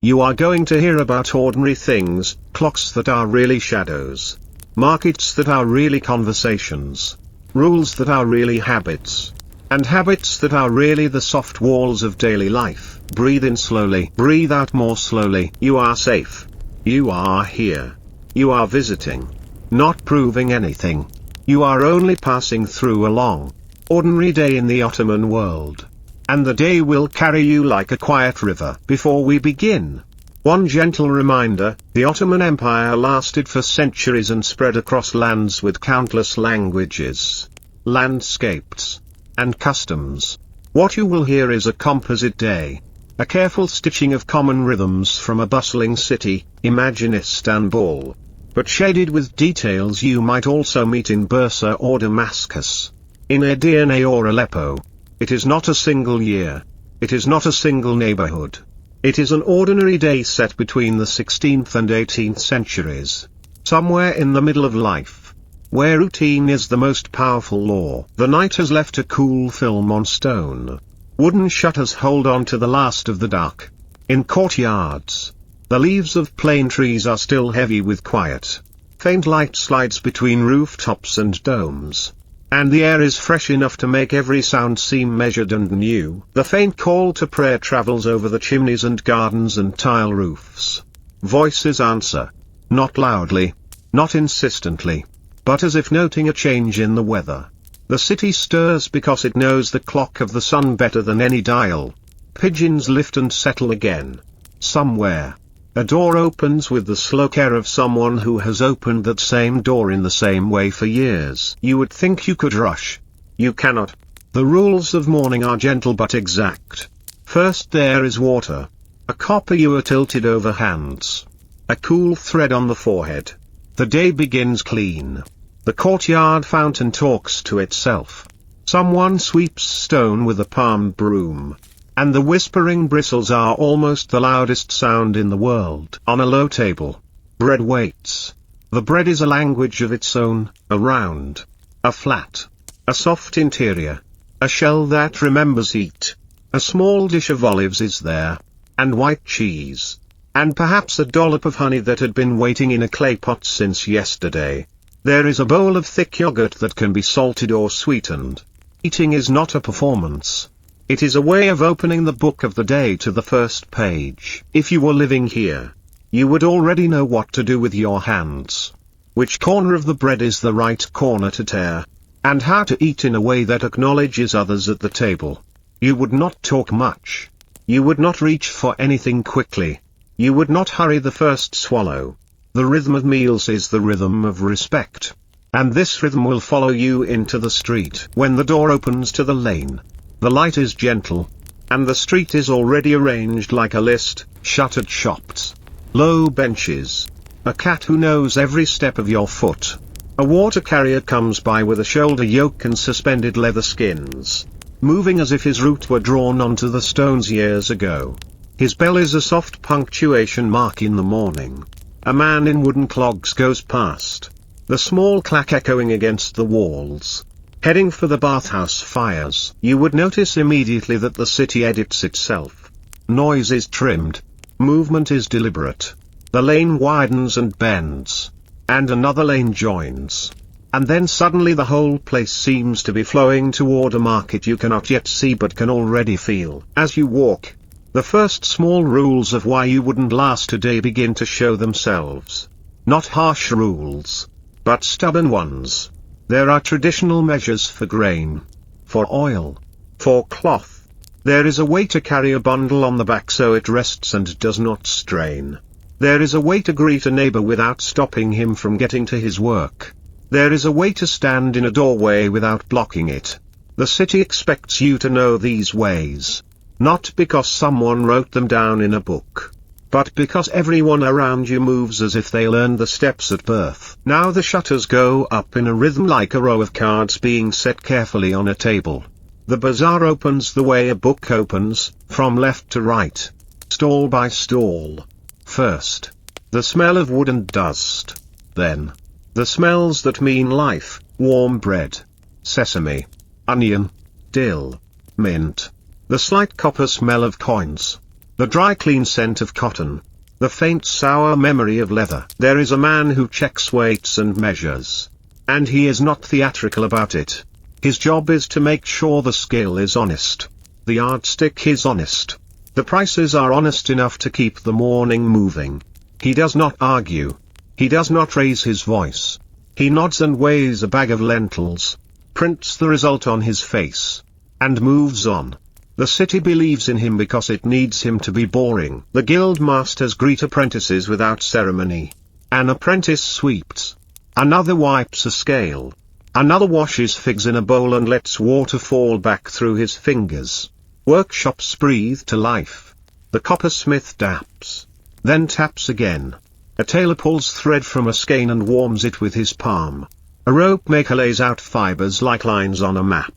You are going to hear about ordinary things, clocks that are really shadows, markets that are really conversations, rules that are really habits, and habits that are really the soft walls of daily life. Breathe in slowly, breathe out more slowly. You are safe. You are here. You are visiting. Not proving anything. You are only passing through a long, ordinary day in the Ottoman world. And the day will carry you like a quiet river. Before we begin, one gentle reminder: the Ottoman Empire lasted for centuries and spread across lands with countless languages, landscapes, and customs. What you will hear is a composite day, a careful stitching of common rhythms from a bustling city, imagine Istanbul, but shaded with details you might also meet in Bursa or Damascus, in Edirne or Aleppo. It is not a single year. It is not a single neighborhood. It is an ordinary day set between the 16th and 18th centuries. Somewhere in the middle of life, where routine is the most powerful law. The night has left a cool film on stone. Wooden shutters hold on to the last of the dark. In courtyards, the leaves of plane trees are still heavy with quiet. Faint light slides between rooftops and domes, and the air is fresh enough to make every sound seem measured and new. The faint call to prayer travels over the chimneys and gardens and tile roofs. Voices answer, not loudly, not insistently, but as if noting a change in the weather. The city stirs because it knows the clock of the sun better than any dial. Pigeons lift and settle again. Somewhere, a door opens with the slow care of someone who has opened that same door in the same way for years. You would think you could rush. You cannot. The rules of morning are gentle but exact. First there is water. A copper ewer tilted over hands. A cool thread on the forehead. The day begins clean. The courtyard fountain talks to itself. Someone sweeps stone with a palm broom, and the whispering bristles are almost the loudest sound in the world. On a low table, bread waits. The bread is a language of its own, a round, a flat, a soft interior, a shell that remembers heat. A small dish of olives is there, and white cheese, and perhaps a dollop of honey that had been waiting in a clay pot since yesterday. There is a bowl of thick yogurt that can be salted or sweetened. Eating is not a performance. It is a way of opening the book of the day to the first page. If you were living here, you would already know what to do with your hands. Which corner of the bread is the right corner to tear, and how to eat in a way that acknowledges others at the table. You would not talk much. You would not reach for anything quickly. You would not hurry the first swallow. The rhythm of meals is the rhythm of respect. And this rhythm will follow you into the street. When the door opens to the lane, the light is gentle, and the street is already arranged like a list: shuttered shops, low benches, a cat who knows every step of your foot. A water carrier comes by with a shoulder yoke and suspended leather skins, moving as if his route were drawn onto the stones years ago. His bell is a soft punctuation mark in the morning. A man in wooden clogs goes past, the small clack echoing against the walls, heading for the bathhouse fires. You would notice immediately that the city edits itself. Noise is trimmed. Movement is deliberate. The lane widens and bends, and another lane joins. And then suddenly the whole place seems to be flowing toward a market you cannot yet see but can already feel. As you walk, the first small rules of why you wouldn't last a day begin to show themselves. Not harsh rules, but stubborn ones. There are traditional measures for grain, for oil, for cloth. There is a way to carry a bundle on the back so it rests and does not strain. There is a way to greet a neighbor without stopping him from getting to his work. There is a way to stand in a doorway without blocking it. The city expects you to know these ways. Not because someone wrote them down in a book, but because everyone around you moves as if they learned the steps at birth. Now the shutters go up in a rhythm like a row of cards being set carefully on a table. The bazaar opens the way a book opens, from left to right, stall by stall. First, the smell of wood and dust. Then, the smells that mean life: warm bread, sesame, onion, dill, mint. The slight copper smell of coins. the dry clean scent of cotton, the faint sour memory of leather. There is a man who checks weights and measures. And he is not theatrical about it. His job is to make sure the scale is honest. The yardstick is honest. The prices are honest enough to keep the morning moving. He does not argue. He does not raise his voice. He nods and weighs a bag of lentils, prints the result on his face, and moves on. The city believes in him because it needs him to be boring. The guild masters greet apprentices without ceremony. An apprentice sweeps. Another wipes a scale. Another washes figs in a bowl and lets water fall back through his fingers. Workshops breathe to life. The coppersmith daps. Then taps again. A tailor pulls thread from a skein and warms it with his palm. A rope maker lays out fibers like lines on a map.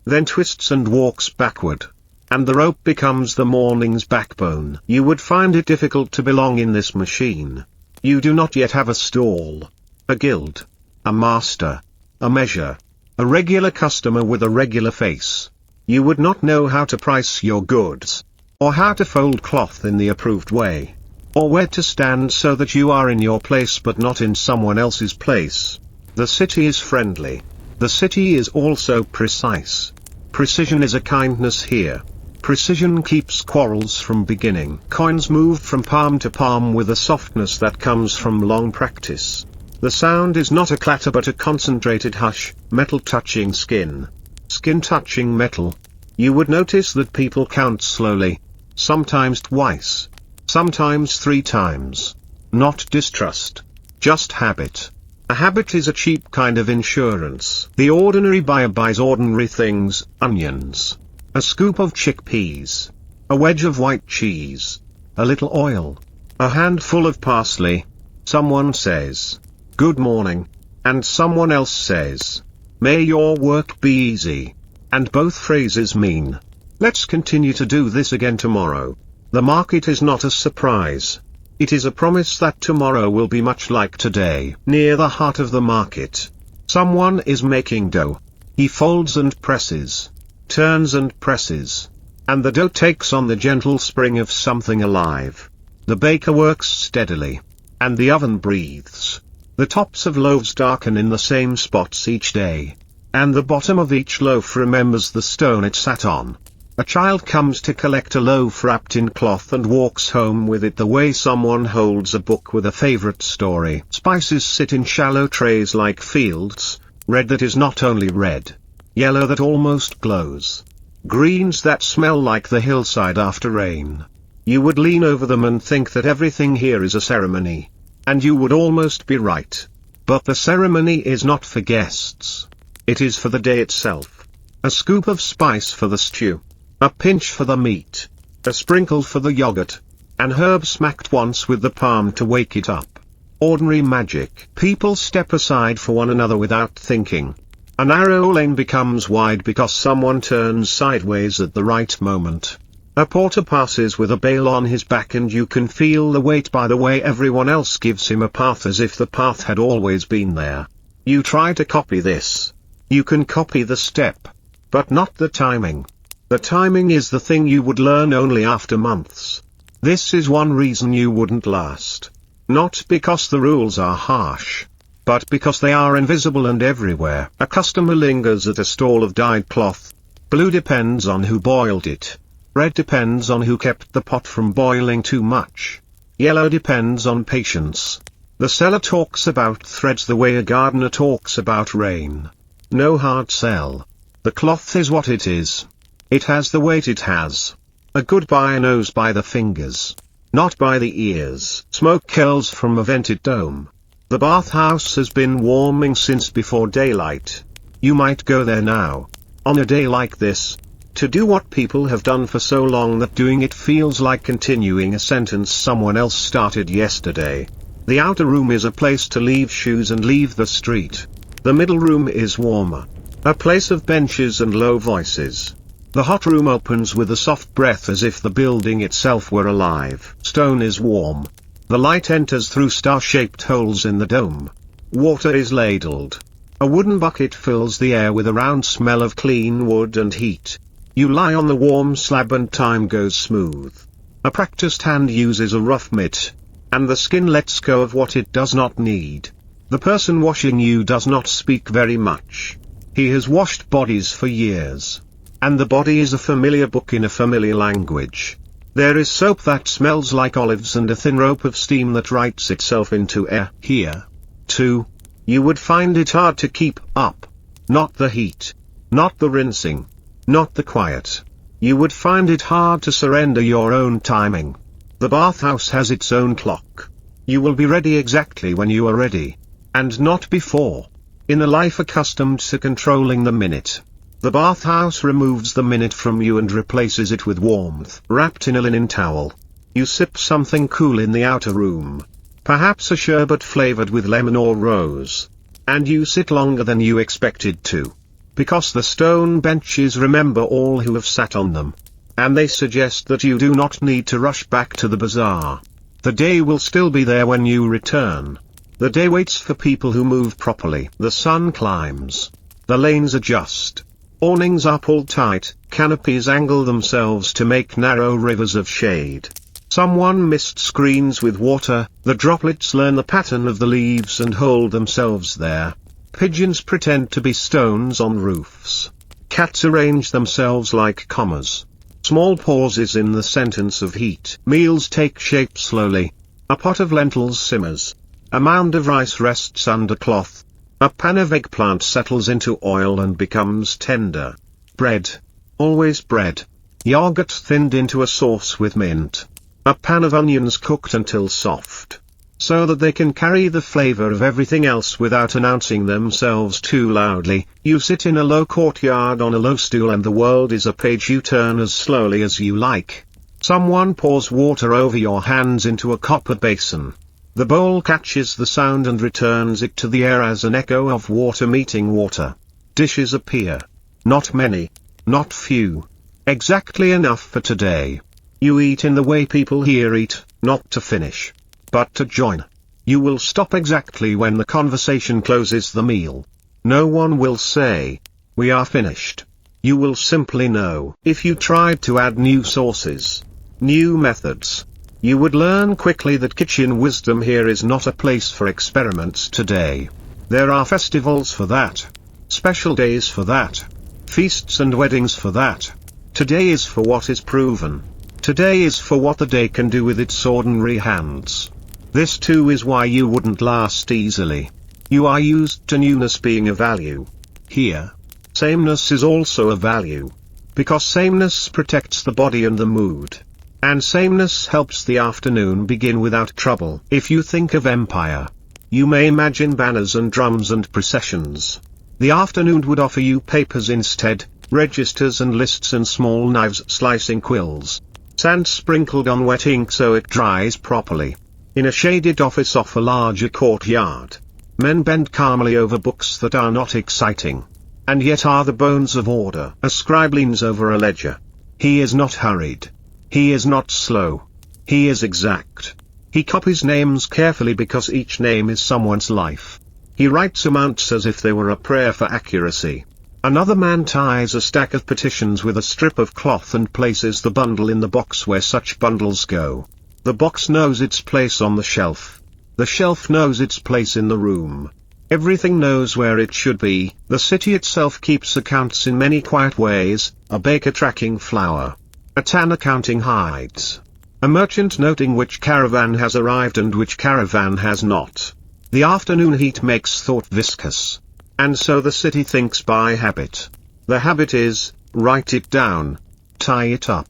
Then twists and walks backward. And the rope becomes the morning's backbone. You would find it difficult to belong in this machine. You do not yet have a stall, a guild, a master, a measure, a regular customer with a regular face. You would not know how to price your goods, or how to fold cloth in the approved way, or where to stand so that you are in your place but not in someone else's place. The city is friendly. The city is also precise. Precision is a kindness here. Precision keeps quarrels from beginning. Coins move from palm to palm with a softness that comes from long practice. The sound is not a clatter but a concentrated hush, metal touching skin. Skin touching metal. You would notice that people count slowly, sometimes twice, sometimes 3 times. Not distrust. Just habit. A habit is a cheap kind of insurance. The ordinary buyer buys ordinary things, onions, a scoop of chickpeas, a wedge of white cheese, a little oil, a handful of parsley. Someone says, "Good morning," and someone else says, "May your work be easy." And both phrases mean, let's continue to do this again tomorrow. The market is not a surprise. It is a promise that tomorrow will be much like today. Near the heart of the market, someone is making dough. He folds and presses, turns and presses, and the dough takes on the gentle spring of something alive. The baker works steadily, and the oven breathes. The tops of loaves darken in the same spots each day, and the bottom of each loaf remembers the stone it sat on. A child comes to collect a loaf wrapped in cloth and walks home with it the way someone holds a book with a favorite story. Spices sit in shallow trays like fields, red that is not only red, yellow that almost glows, greens that smell like the hillside after rain. You would lean over them and think that everything here is a ceremony. And you would almost be right. But the ceremony is not for guests. It is for the day itself. A scoop of spice for the stew. A pinch for the meat. A sprinkle for the yogurt. An herb smacked once with the palm to wake it up. Ordinary magic. People step aside for one another without thinking. A narrow lane becomes wide because someone turns sideways at the right moment. A porter passes with a bale on his back and you can feel the weight by the way everyone else gives him a path as if the path had always been there. You try to copy this. You can copy the step, but not the timing. The timing is the thing you would learn only after months. This is one reason you wouldn't last. Not because the rules are harsh, but because they are invisible and everywhere. A customer lingers at a stall of dyed cloth. Blue depends on who boiled it. Red depends on who kept the pot from boiling too much. Yellow depends on patience. The seller talks about threads the way a gardener talks about rain. No hard sell. The cloth is what it is. It has the weight it has. A good buyer knows by the fingers, not by the ears. Smoke curls from a vented dome. The bathhouse has been warming since before daylight. You might go there now, on a day like this, to do what people have done for so long that doing it feels like continuing a sentence someone else started yesterday. The outer room is a place to leave shoes and leave the street. The middle room is warmer, a place of benches and low voices. The hot room opens with a soft breath as if the building itself were alive. Stone is warm. The light enters through star-shaped holes in the dome. Water is ladled. A wooden bucket fills the air with a round smell of clean wood and heat. You lie on the warm slab and time goes smooth. A practiced hand uses a rough mitt, and the skin lets go of what it does not need. The person washing you does not speak very much. He has washed bodies for years. And the body is a familiar book in a familiar language. There is soap that smells like olives and a thin rope of steam that writes itself into air. Here, too, you would find it hard to keep up. Not the heat. Not the rinsing. Not the quiet. You would find it hard to surrender your own timing. The bathhouse has its own clock. You will be ready exactly when you are ready. And not before. In a life accustomed to controlling the minute, the bathhouse removes the minute from you and replaces it with warmth. Wrapped in a linen towel, you sip something cool in the outer room. Perhaps a sherbet flavored with lemon or rose. And you sit longer than you expected to. Because the stone benches remember all who have sat on them. And they suggest that you do not need to rush back to the bazaar. The day will still be there when you return. The day waits for people who move properly. The sun climbs. The lanes adjust. Awnings are pulled tight, canopies angle themselves to make narrow rivers of shade. Someone mist screens with water, the droplets learn the pattern of the leaves and hold themselves there. Pigeons pretend to be stones on roofs. Cats arrange themselves like commas. Small pauses in the sentence of heat. Meals take shape slowly. A pot of lentils simmers. A mound of rice rests under cloth. A pan of eggplant settles into oil and becomes tender. Bread. Always bread. Yogurt thinned into a sauce with mint. A pan of onions cooked until soft. So that they can carry the flavor of everything else without announcing themselves too loudly. You sit in a low courtyard on a low stool and the world is a page you turn as slowly as you like. Someone pours water over your hands into a copper basin. The bowl catches the sound and returns it to the air as an echo of water meeting water. Dishes appear. Not many. Not few. Exactly enough for today. You eat in the way people here eat, not to finish, but to join. You will stop exactly when the conversation closes the meal. No one will say, "We are finished." You will simply know. If you tried to add new sauces, new methods, you would learn quickly that kitchen wisdom here is not a place for experiments today. There are festivals for that. Special days for that. Feasts and weddings for that. Today is for what is proven. Today is for what the day can do with its ordinary hands. This too is why you wouldn't last easily. You are used to newness being a value. Here, sameness is also a value. Because sameness protects the body and the mood. And sameness helps the afternoon begin without trouble. If you think of empire, you may imagine banners and drums and processions. The afternoon would offer you papers instead, registers and lists and small knives slicing quills. Sand sprinkled on wet ink so it dries properly. In a shaded office off a larger courtyard, men bend calmly over books that are not exciting, and yet are the bones of order. A scribe leans over a ledger. He is not hurried. He is not slow. He is exact. He copies names carefully because each name is someone's life. He writes amounts as if they were a prayer for accuracy. Another man ties a stack of petitions with a strip of cloth and places the bundle in the box where such bundles go. The box knows its place on the shelf. The shelf knows its place in the room. Everything knows where it should be. The city itself keeps accounts in many quiet ways, a baker tracking flour. A tanner counting hides. A merchant noting which caravan has arrived and which caravan has not. The afternoon heat makes thought viscous. And so the city thinks by habit. The habit is, write it down. Tie it up.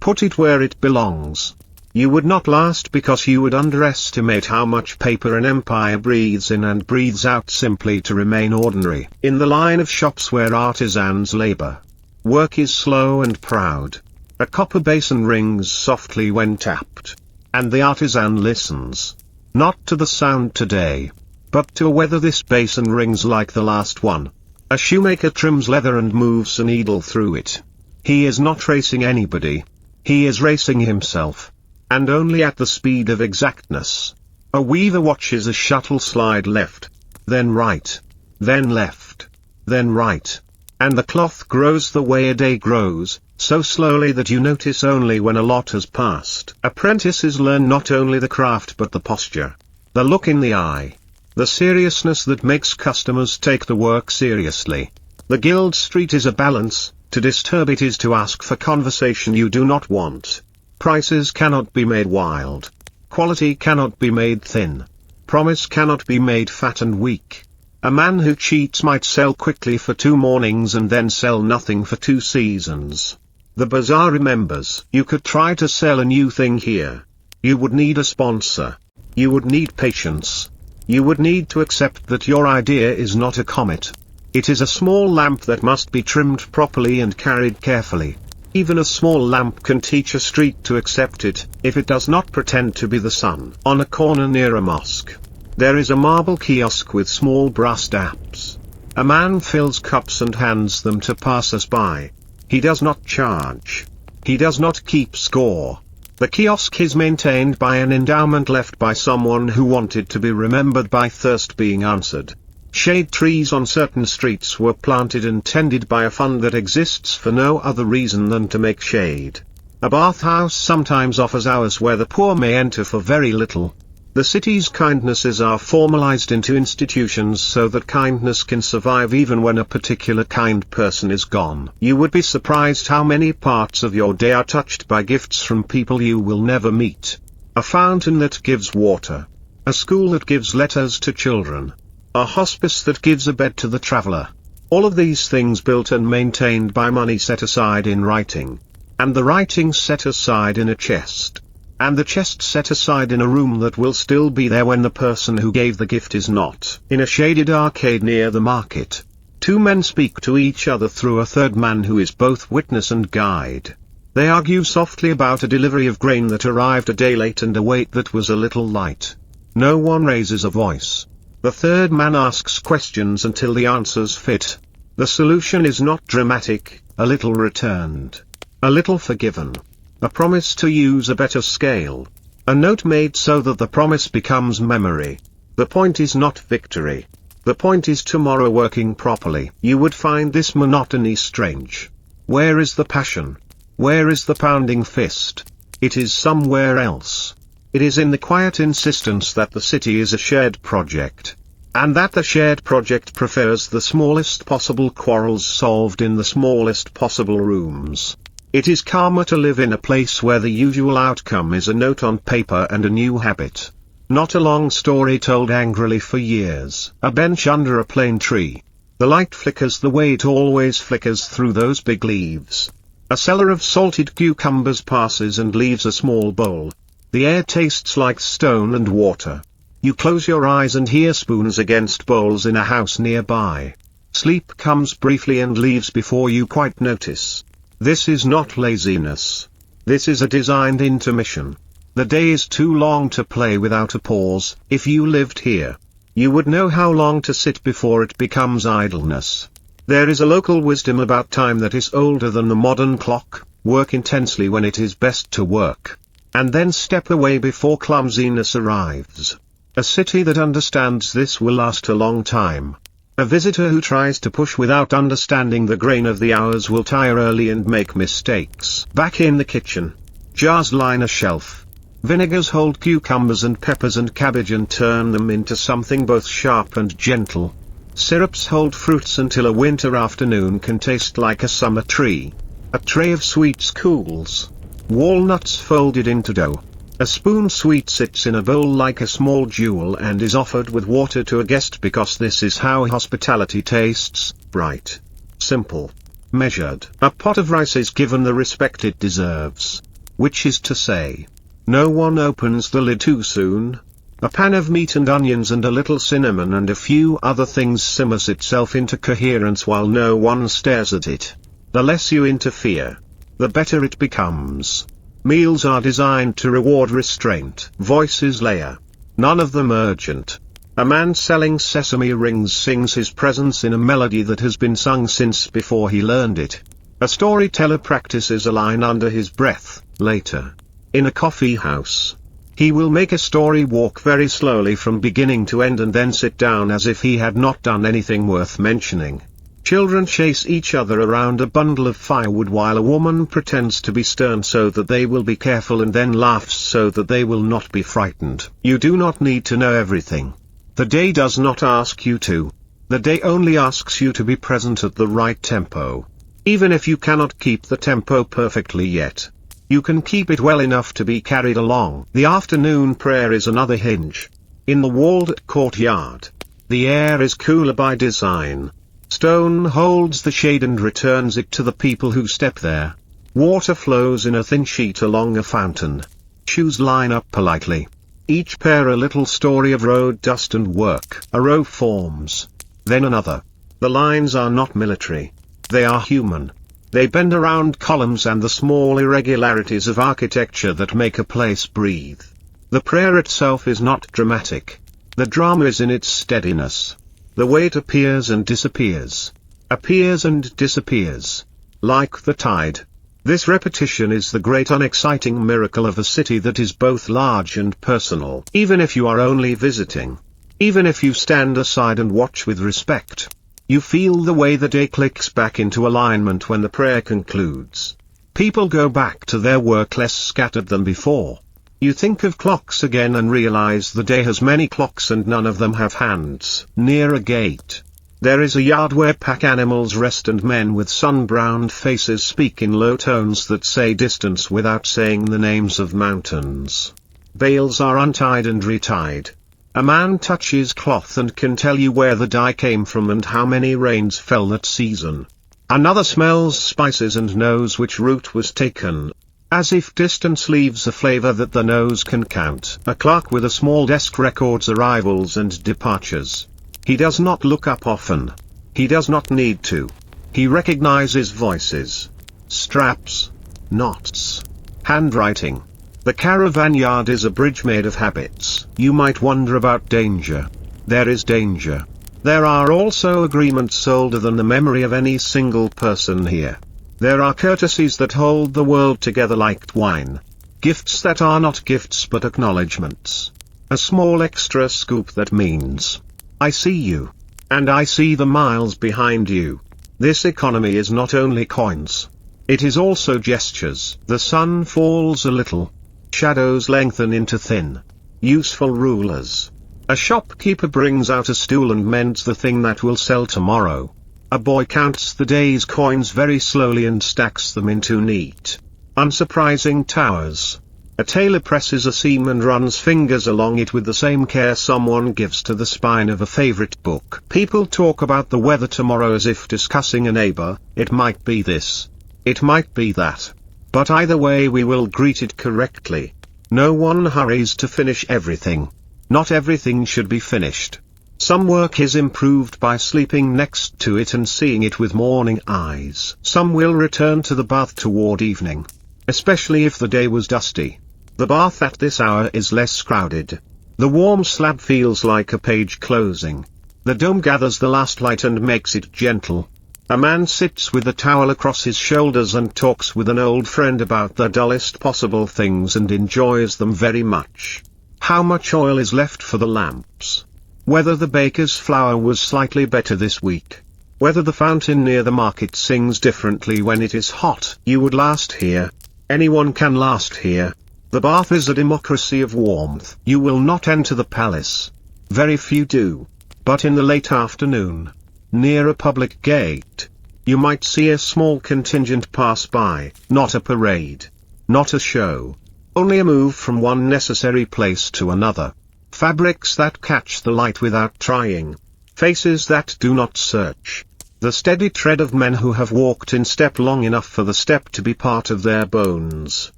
Put it where it belongs. You would not last because you would underestimate how much paper an empire breathes in and breathes out simply to remain ordinary. In the line of shops where artisans labor, work is slow and proud. A copper basin rings softly when tapped. And the artisan listens. Not to the sound today, but to whether this basin rings like the last one. A shoemaker trims leather and moves a needle through it. He is not racing anybody. He is racing himself. And only at the speed of exactness. A weaver watches a shuttle slide left, then right, then left, then right. And the cloth grows the way a day grows, so slowly that you notice only when a lot has passed. Apprentices learn not only the craft but the posture, the look in the eye, the seriousness that makes customers take the work seriously. The Guild Street is a balance, to disturb it is to ask for conversation you do not want. Prices cannot be made wild. Quality cannot be made thin. Promise cannot be made fat and weak. A man who cheats might sell quickly for 2 mornings and then sell nothing for 2 seasons. The bazaar remembers. You could try to sell a new thing here. You would need a sponsor. You would need patience. You would need to accept that your idea is not a comet. It is a small lamp that must be trimmed properly and carried carefully. Even a small lamp can teach a street to accept it, if it does not pretend to be the sun. On a corner near a mosque, there is a marble kiosk with small brass taps. A man fills cups and hands them to passers-by. He does not charge. He does not keep score. The kiosk is maintained by an endowment left by someone who wanted to be remembered by thirst being answered. Shade trees on certain streets were planted and tended by a fund that exists for no other reason than to make shade. A bathhouse sometimes offers hours where the poor may enter for very little. The city's kindnesses are formalized into institutions so that kindness can survive even when a particular kind person is gone. You would be surprised how many parts of your day are touched by gifts from people you will never meet. A fountain that gives water. A school that gives letters to children. A hospice that gives a bed to the traveler. All of these things built and maintained by money set aside in writing. And the writing set aside in a chest. And the chest set aside in a room that will still be there when the person who gave the gift is not. In a shaded arcade near the market, 2 men speak to each other through a third man who is both witness and guide. They argue softly about a delivery of grain that arrived a day late and a weight that was a little light. No one raises a voice. The third man asks questions until the answers fit. The solution is not dramatic, a little returned. A little forgiven. A promise to use a better scale. A note made so that the promise becomes memory. The point is not victory. The point is tomorrow working properly. You would find this monotony strange. Where is the passion? Where is the pounding fist? It is somewhere else. It is in the quiet insistence that the city is a shared project. And that the shared project prefers the smallest possible quarrels solved in the smallest possible rooms. It is calmer to live in a place where the usual outcome is a note on paper and a new habit. Not a long story told angrily for years. A bench under a plane tree. The light flickers the way it always flickers through those big leaves. A seller of salted cucumbers passes and leaves a small bowl. The air tastes like stone and water. You close your eyes and hear spoons against bowls in a house nearby. Sleep comes briefly and leaves before you quite notice. This is not laziness. This is a designed intermission. The day is too long to play without a pause. If you lived here, you would know how long to sit before it becomes idleness. There is a local wisdom about time that is older than the modern clock. Work intensely when it is best to work. And then step away before clumsiness arrives. A city that understands this will last a long time. A visitor who tries to push without understanding the grain of the hours will tire early and make mistakes. Back in the kitchen. Jars line a shelf. Vinegars hold cucumbers and peppers and cabbage and turn them into something both sharp and gentle. Syrups hold fruits until a winter afternoon can taste like a summer tree. A tray of sweets cools. Walnuts folded into dough. A spoon sweet sits in a bowl like a small jewel and is offered with water to a guest because this is how hospitality tastes, bright, simple, measured. A pot of rice is given the respect it deserves. Which is to say, no one opens the lid too soon. A pan of meat and onions and a little cinnamon and a few other things simmers itself into coherence while no one stares at it. The less you interfere, the better it becomes. Meals are designed to reward restraint. Voices layer. None of them urgent. A man selling sesame rings sings his presence in a melody that has been sung since before he learned it. A storyteller practices a line under his breath, later. In a coffee house, he will make a story walk very slowly from beginning to end and then sit down as if he had not done anything worth mentioning. Children chase each other around a bundle of firewood while a woman pretends to be stern so that they will be careful and then laughs so that they will not be frightened. You do not need to know everything. The day does not ask you to. The day only asks you to be present at the right tempo. Even if you cannot keep the tempo perfectly yet, you can keep it well enough to be carried along. The afternoon prayer is another hinge. In the walled courtyard, the air is cooler by design. Stone holds the shade and returns it to the people who step there. Water flows in a thin sheet along a fountain. Shoes line up politely. Each pair a little story of road dust and work. A row forms. Then another. The lines are not military. They are human. They bend around columns and the small irregularities of architecture that make a place breathe. The prayer itself is not dramatic. The drama is in its steadiness. The way it appears and disappears. Appears and disappears. Like the tide. This repetition is the great unexciting miracle of a city that is both large and personal. Even if you are only visiting. Even if you stand aside and watch with respect. You feel the way the day clicks back into alignment when the prayer concludes. People go back to their work less scattered than before. You think of clocks again and realize the day has many clocks and none of them have hands. Near a gate, there is a yard where pack animals rest and men with sun-browned faces speak in low tones that say distance without saying the names of mountains. Bales are untied and retied. A man touches cloth and can tell you where the dye came from and how many rains fell that season. Another smells spices and knows which route was taken. As if distance leaves a flavor that the nose can count. A clerk with a small desk records arrivals and departures. He does not look up often. He does not need to. He recognizes voices. Straps. Knots. Handwriting. The caravan yard is a bridge made of habits. You might wonder about danger. There is danger. There are also agreements older than the memory of any single person here. There are courtesies that hold the world together like twine. Gifts that are not gifts but acknowledgements. A small extra scoop that means, I see you. And I see the miles behind you. This economy is not only coins. It is also gestures. The sun falls a little. Shadows lengthen into thin, useful rulers. A shopkeeper brings out a stool and mends the thing that will sell tomorrow. A boy counts the day's coins very slowly and stacks them into neat, unsurprising towers. A tailor presses a seam and runs fingers along it with the same care someone gives to the spine of a favorite book. People talk about the weather tomorrow as if discussing a neighbor. It might be this. It might be that. But either way we will greet it correctly. No one hurries to finish everything. Not everything should be finished. Some work is improved by sleeping next to it and seeing it with morning eyes. Some will return to the bath toward evening. Especially if the day was dusty. The bath at this hour is less crowded. The warm slab feels like a page closing. The dome gathers the last light and makes it gentle. A man sits with a towel across his shoulders and talks with an old friend about the dullest possible things and enjoys them very much. How much oil is left for the lamps? Whether the baker's flour was slightly better this week. Whether the fountain near the market sings differently when it is hot. You would last here. Anyone can last here. The bath is a democracy of warmth. You will not enter the palace. Very few do. But in the late afternoon, near a public gate, you might see a small contingent pass by. Not a parade. Not a show. Only a move from one necessary place to another. Fabrics that catch the light without trying. Faces that do not search. The steady tread of men who have walked in step long enough for the step to be part of their bones.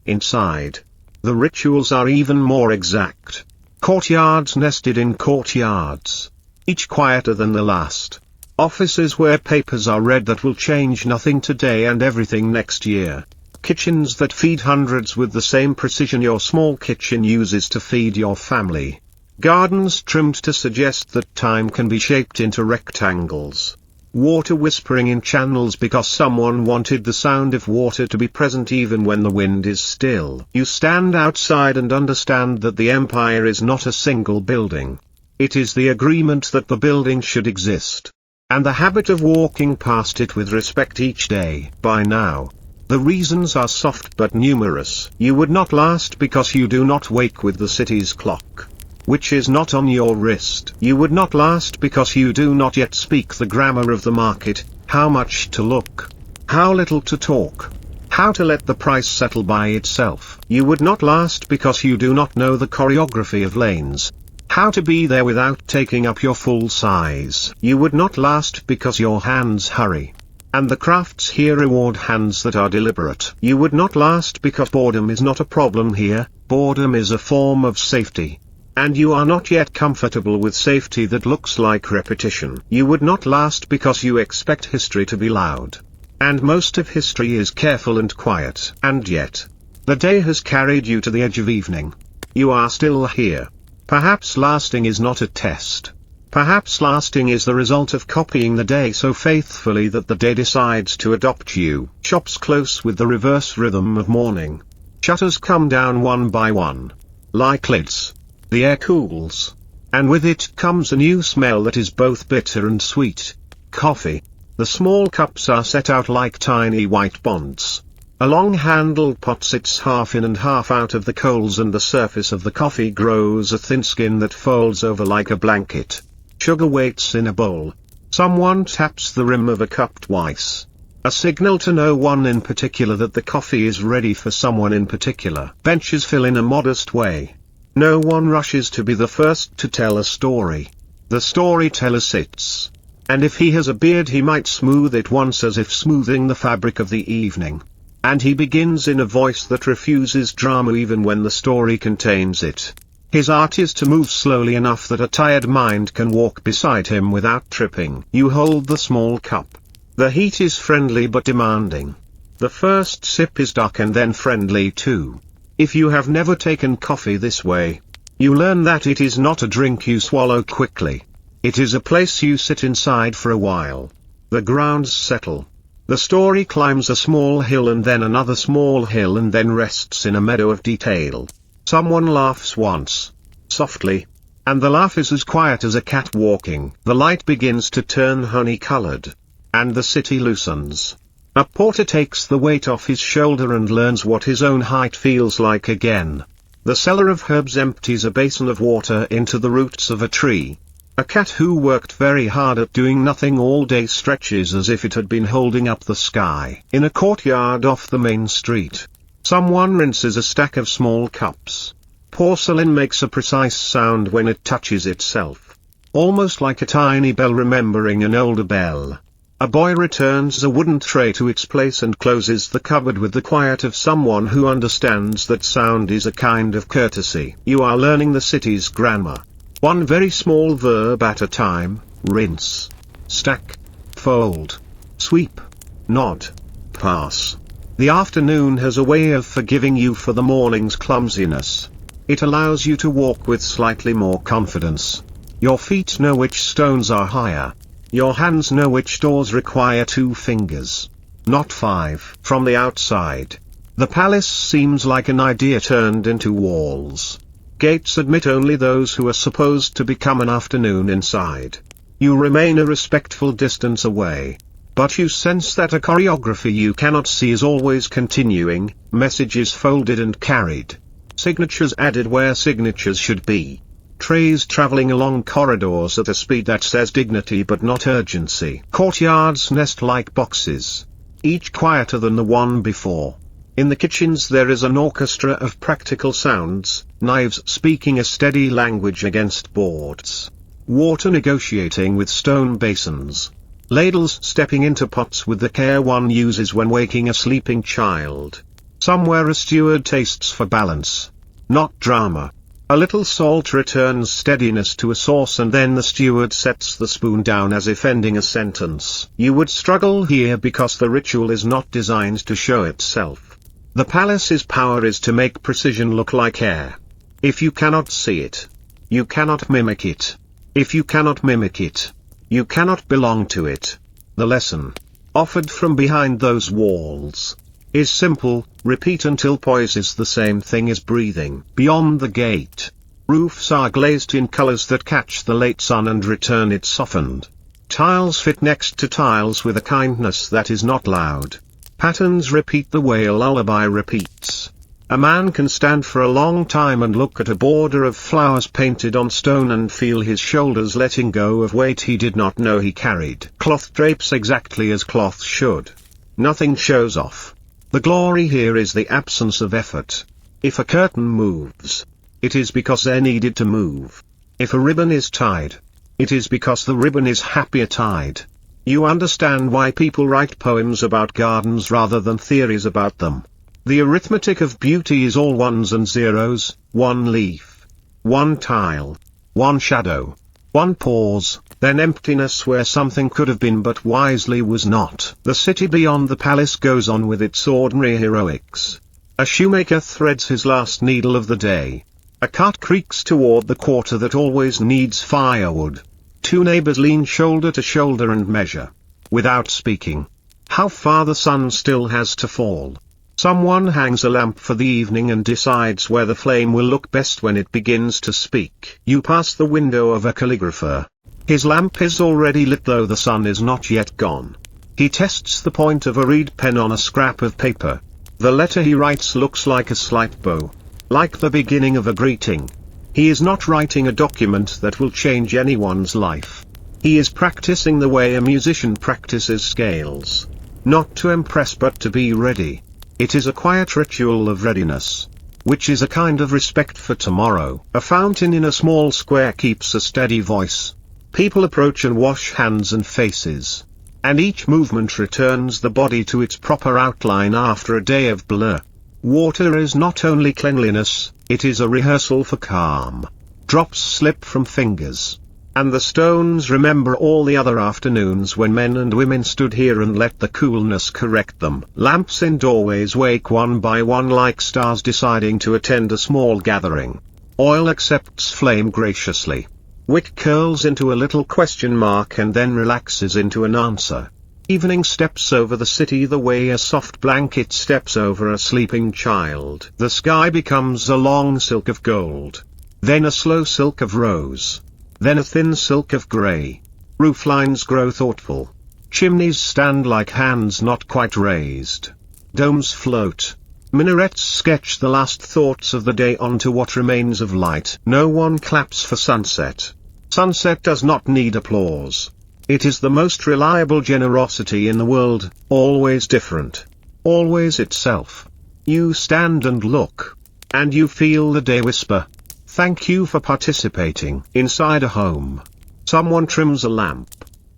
Inside, the rituals are even more exact. Courtyards nested in courtyards. Each quieter than the last. Offices where papers are read that will change nothing today and everything next year. Kitchens that feed hundreds with the same precision your small kitchen uses to feed your family. Gardens trimmed to suggest that time can be shaped into rectangles. Water whispering in channels because someone wanted the sound of water to be present even when the wind is still. You stand outside and understand that the empire is not a single building. It is the agreement that the building should exist. and the habit of walking past it with respect each day. By now, the reasons are soft but numerous. You would not last because you do not wake with the city's clock, which is not on your wrist. You would not last because you do not yet speak the grammar of the market, how much to look, how little to talk, how to let the price settle by itself. You would not last because you do not know the choreography of lanes, how to be there without taking up your full size. You would not last because your hands hurry, and the crafts here reward hands that are deliberate. You would not last because boredom is not a problem here, boredom is a form of safety, and you are not yet comfortable with safety that looks like repetition. You would not last because you expect history to be loud, and most of history is careful and quiet. And yet, the day has carried you to the edge of evening. You are still here. Perhaps lasting is not a test. Perhaps lasting is the result of copying the day so faithfully that the day decides to adopt you. Shops close with the reverse rhythm of morning. Shutters come down one by one, like lids. The air cools, and with it comes a new smell that is both bitter and sweet. Coffee. The small cups are set out like tiny white bonds. A long-handled pot sits half in and half out of the coals, and the surface of the coffee grows a thin skin that folds over like a blanket. Sugar waits in a bowl. Someone taps the rim of a cup twice, a signal to no one in particular that the coffee is ready for someone in particular. Benches fill in a modest way. No one rushes to be the first to tell a story. The storyteller sits, and if he has a beard he might smooth it once as if smoothing the fabric of the evening. And he begins in a voice that refuses drama even when the story contains it. His art is to move slowly enough that a tired mind can walk beside him without tripping. You hold the small cup. The heat is friendly but demanding. The first sip is dark and then friendly too. If you have never taken coffee this way, you learn that it is not a drink you swallow quickly. It is a place you sit inside for a while. The grounds settle. The story climbs a small hill and then another small hill and then rests in a meadow of detail. Someone laughs once, softly, and the laugh is as quiet as a cat walking. The light begins to turn honey-colored, and the city loosens. A porter takes the weight off his shoulder and learns what his own height feels like again. The seller of herbs empties a basin of water into the roots of a tree. A cat who worked very hard at doing nothing all day stretches as if it had been holding up the sky. In a courtyard off the main street, someone rinses a stack of small cups. Porcelain makes a precise sound when it touches itself, almost like a tiny bell remembering an older bell. A boy returns a wooden tray to its place and closes the cupboard with the quiet of someone who understands that sound is a kind of courtesy. You are learning the city's grammar. One very small verb at a time: rinse, stack, fold, sweep, nod, pass. The afternoon has a way of forgiving you for the morning's clumsiness. It allows you to walk with slightly more confidence. Your feet know which stones are higher. Your hands know which doors require 2 fingers, not 5. From the outside, the palace seems like an idea turned into walls. Gates admit only those who are supposed to become an afternoon inside. You remain a respectful distance away, but you sense that a choreography you cannot see is always continuing, messages folded and carried, signatures added where signatures should be, trays traveling along corridors at a speed that says dignity but not urgency. Courtyards nest like boxes, each quieter than the one before. In the kitchens there is an orchestra of practical sounds, knives speaking a steady language against boards, water negotiating with stone basins, ladles stepping into pots with the care one uses when waking a sleeping child. Somewhere a steward tastes for balance, not drama. A little salt returns steadiness to a sauce and then the steward sets the spoon down as if ending a sentence. You would struggle here because the ritual is not designed to show itself. The palace's power is to make precision look like air. If you cannot see it, you cannot mimic it. If you cannot mimic it, you cannot belong to it. The lesson, offered from behind those walls, is simple: repeat until poise is the same thing as breathing. Beyond the gate, roofs are glazed in colors that catch the late sun and return it softened. Tiles fit next to tiles with a kindness that is not loud. Patterns repeat the way a lullaby repeats. A man can stand for a long time and look at a border of flowers painted on stone and feel his shoulders letting go of weight he did not know he carried. Cloth drapes exactly as cloth should. Nothing shows off. The glory here is the absence of effort. If a curtain moves, it is because they needed to move. If a ribbon is tied, it is because the ribbon is happier tied. You understand why people write poems about gardens rather than theories about them. The arithmetic of beauty is all ones and zeros, one leaf, one tile, one shadow, one pause, then emptiness where something could have been but wisely was not. The city beyond the palace goes on with its ordinary heroics. A shoemaker threads his last needle of the day. A cart creaks toward the quarter that always needs firewood. Two neighbors lean shoulder to shoulder and measure, without speaking, how far the sun still has to fall. Someone hangs a lamp for the evening and decides where the flame will look best when it begins to speak. You pass the window of a calligrapher. His lamp is already lit though the sun is not yet gone. He tests the point of a reed pen on a scrap of paper. The letter he writes looks like a slight bow, like the beginning of a greeting. He is not writing a document that will change anyone's life. He is practicing the way a musician practices scales. Not to impress but to be ready. It is a quiet ritual of readiness, which is a kind of respect for tomorrow. A fountain in a small square keeps a steady voice. People approach and wash hands and faces. And each movement returns the body to its proper outline after a day of blur. Water is not only cleanliness, it is a rehearsal for calm. Drops slip from fingers. And the stones remember all the other afternoons when men and women stood here and let the coolness correct them. Lamps in doorways wake one by one like stars deciding to attend a small gathering. Oil accepts flame graciously. Wick curls into a little question mark and then relaxes into an answer. Evening steps over the city the way a soft blanket steps over a sleeping child. The sky becomes a long silk of gold. Then a slow silk of rose. Then a thin silk of grey. Roof lines grow thoughtful. Chimneys stand like hands not quite raised. Domes float. Minarets sketch the last thoughts of the day onto what remains of light. No one claps for sunset. Sunset does not need applause. It is the most reliable generosity in the world, always different. Always itself. You stand and look. And you feel the day whisper. Thank you for participating. Inside a home, someone trims a lamp.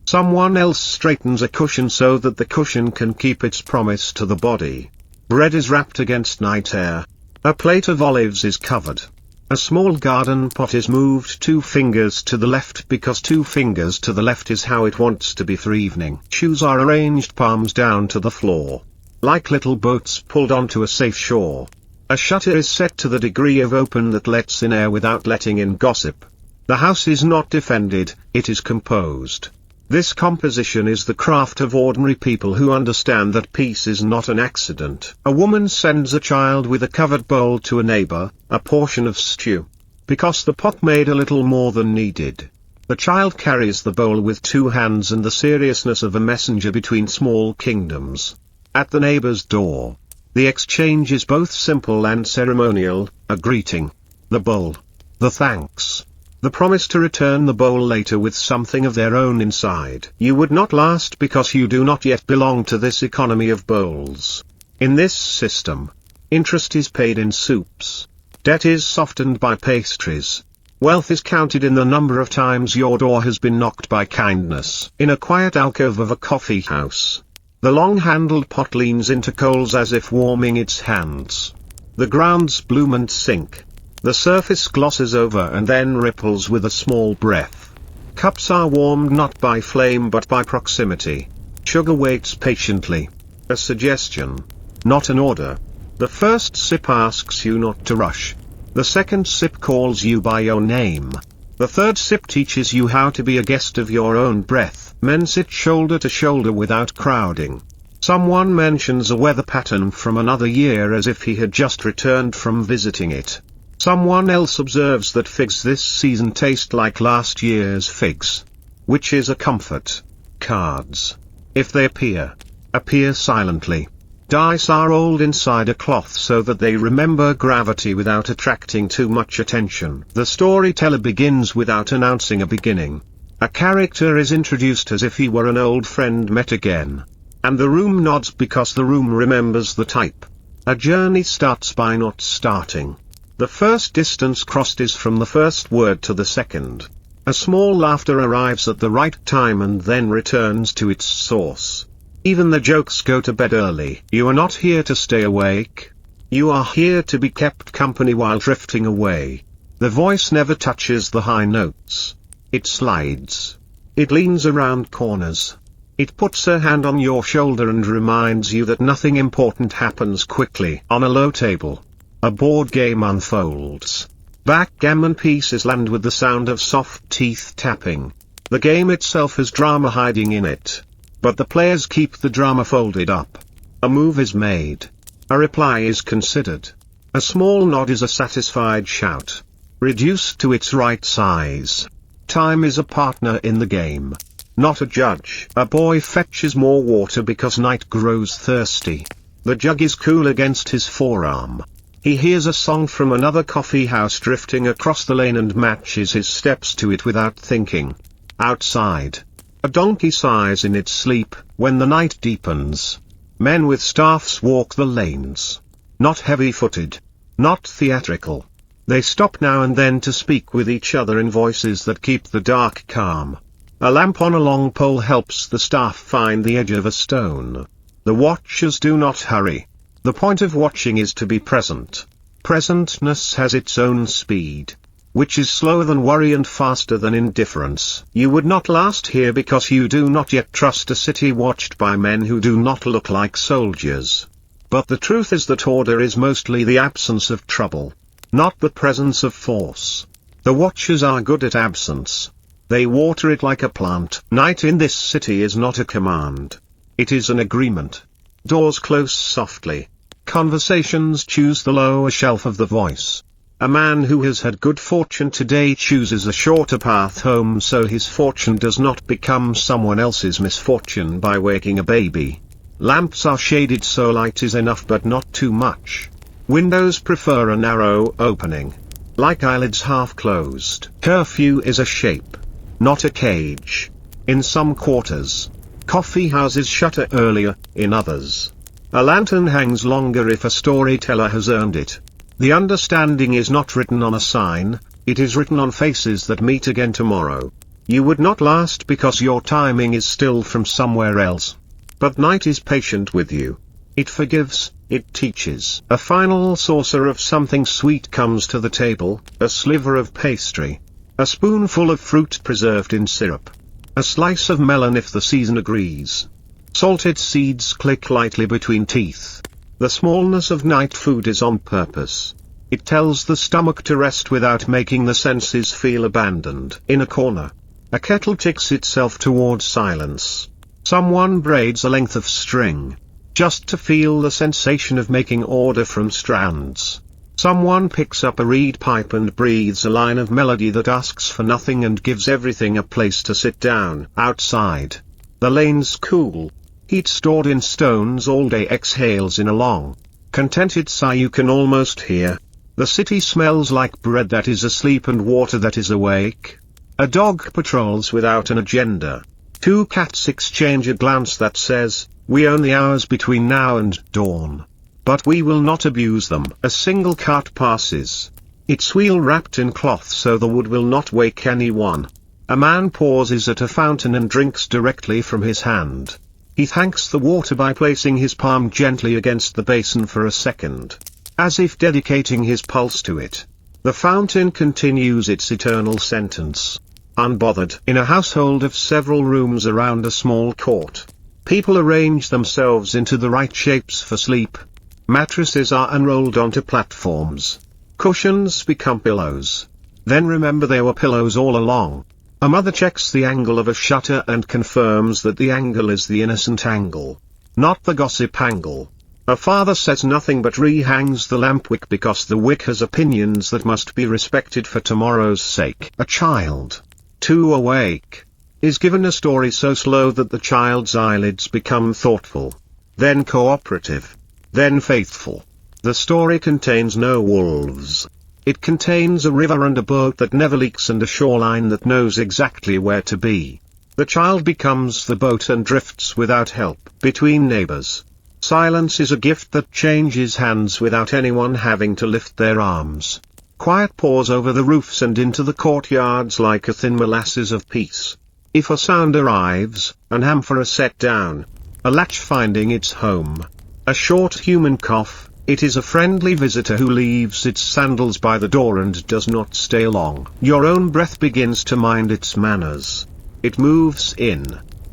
Someone else straightens a cushion so that the cushion can keep its promise to the body. Bread is wrapped against night air. A plate of olives is covered. A small garden pot is moved 2 fingers to the left because 2 fingers to the left is how it wants to be for evening. Shoes are arranged palms down to the floor, like little boats pulled onto a safe shore. A shutter is set to the degree of open that lets in air without letting in gossip. The house is not defended, it is composed. This composition is the craft of ordinary people who understand that peace is not an accident. A woman sends a child with a covered bowl to a neighbor, a portion of stew, because the pot made a little more than needed. The child carries the bowl with 2 hands and the seriousness of a messenger between small kingdoms. At the neighbor's door, the exchange is both simple and ceremonial, a greeting, the bowl, the thanks, the promise to return the bowl later with something of their own inside. You would not last because you do not yet belong to this economy of bowls. In this system, interest is paid in soups. Debt is softened by pastries. Wealth is counted in the number of times your door has been knocked by kindness. In a quiet alcove of a coffee house, the long-handled pot leans into coals as if warming its hands. The grounds bloom and sink. The surface glosses over and then ripples with a small breath. Cups are warmed not by flame but by proximity. Sugar waits patiently. A suggestion, not an order. The first sip asks you not to rush. The second sip calls you by your name. The third sip teaches you how to be a guest of your own breath. Men sit shoulder to shoulder without crowding. Someone mentions a weather pattern from another year as if he had just returned from visiting it. Someone else observes that figs this season taste like last year's figs, which is a comfort. cards. If they appear silently. Dice are rolled inside a cloth so that they remember gravity without attracting too much attention. The storyteller begins without announcing a beginning. A character is introduced as if he were an old friend met again. And the room nods because the room remembers the type. A journey starts by not starting. The first distance crossed is from the first word to the second. A small laughter arrives at the right time and then returns to its source. Even the jokes go to bed early. You are not here to stay awake. You are here to be kept company while drifting away. The voice never touches the high notes. It slides. It leans around corners. It puts a hand on your shoulder and reminds you that nothing important happens quickly. On a low table, a board game unfolds. Backgammon pieces land with the sound of soft teeth tapping. The game itself has drama hiding in it. But the players keep the drama folded up. A move is made. A reply is considered. A small nod is a satisfied shout. Reduced to its right size. Time is a partner in the game. Not a judge. A boy fetches more water because night grows thirsty. The jug is cool against his forearm. He hears a song from another coffee house drifting across the lane and matches his steps to it without thinking. Outside. A donkey sighs in its sleep, when the night deepens. Men with staffs walk the lanes. Not heavy-footed. Not theatrical. They stop now and then to speak with each other in voices that keep the dark calm. A lamp on a long pole helps the staff find the edge of a stone. The watchers do not hurry. The point of watching is to be present. Presentness has its own speed, which is slower than worry and faster than indifference. You would not last here because you do not yet trust a city watched by men who do not look like soldiers. But the truth is that order is mostly the absence of trouble, not the presence of force. The watchers are good at absence. They water it like a plant. Night in this city is not a command. It is an agreement. Doors close softly. Conversations choose the lower shelf of the voice. A man who has had good fortune today chooses a shorter path home so his fortune does not become someone else's misfortune by waking a baby. Lamps are shaded so light is enough but not too much. Windows prefer a narrow opening. Like eyelids half closed. Curfew is a shape, not a cage. In some quarters, coffee houses shutter earlier, in others, a lantern hangs longer if a storyteller has earned it. The understanding is not written on a sign, it is written on faces that meet again tomorrow. You would not last because your timing is still from somewhere else. But night is patient with you. It forgives, it teaches. A final saucer of something sweet comes to the table, a sliver of pastry. A spoonful of fruit preserved in syrup. A slice of melon if the season agrees. Salted seeds click lightly between teeth. The smallness of night food is on purpose. It tells the stomach to rest without making the senses feel abandoned. In a corner, a kettle ticks itself towards silence. Someone braids a length of string, just to feel the sensation of making order from strands. Someone picks up a reed pipe and breathes a line of melody that asks for nothing and gives everything a place to sit down. Outside, the lane's cool. Heat stored in stones all day exhales in a long, contented sigh you can almost hear. The city smells like bread that is asleep and water that is awake. A dog patrols without an agenda. Two cats exchange a glance that says, we own the hours between now and dawn. But we will not abuse them. A single cart passes. Its wheel wrapped in cloth so the wood will not wake anyone. A man pauses at a fountain and drinks directly from his hand. He thanks the water by placing his palm gently against the basin for a second, as if dedicating his pulse to it. The fountain continues its eternal sentence. Unbothered. In a household of several rooms around a small court, people arrange themselves into the right shapes for sleep. Mattresses are unrolled onto platforms. Cushions become pillows. Then remember they were pillows all along. A mother checks the angle of a shutter and confirms that the angle is the innocent angle, not the gossip angle. A father says nothing but rehangs the lamp wick because the wick has opinions that must be respected for tomorrow's sake. A child, too awake, is given a story so slow that the child's eyelids become thoughtful, then cooperative, then faithful. The story contains no wolves. It contains a river and a boat that never leaks and a shoreline that knows exactly where to be. The child becomes the boat and drifts without help between neighbors. Silence is a gift that changes hands without anyone having to lift their arms. Quiet pours over the roofs and into the courtyards like a thin molasses of peace. If a sound arrives, an amphora set down, a latch finding its home, a short human cough, it is a friendly visitor who leaves its sandals by the door and does not stay long. Your own breath begins to mind its manners. It moves in,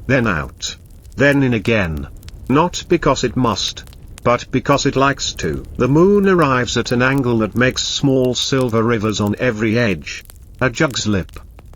then out, then in again. Not because it must, but because it likes to. The moon arrives at an angle that makes small silver rivers on every edge. A jug's lip,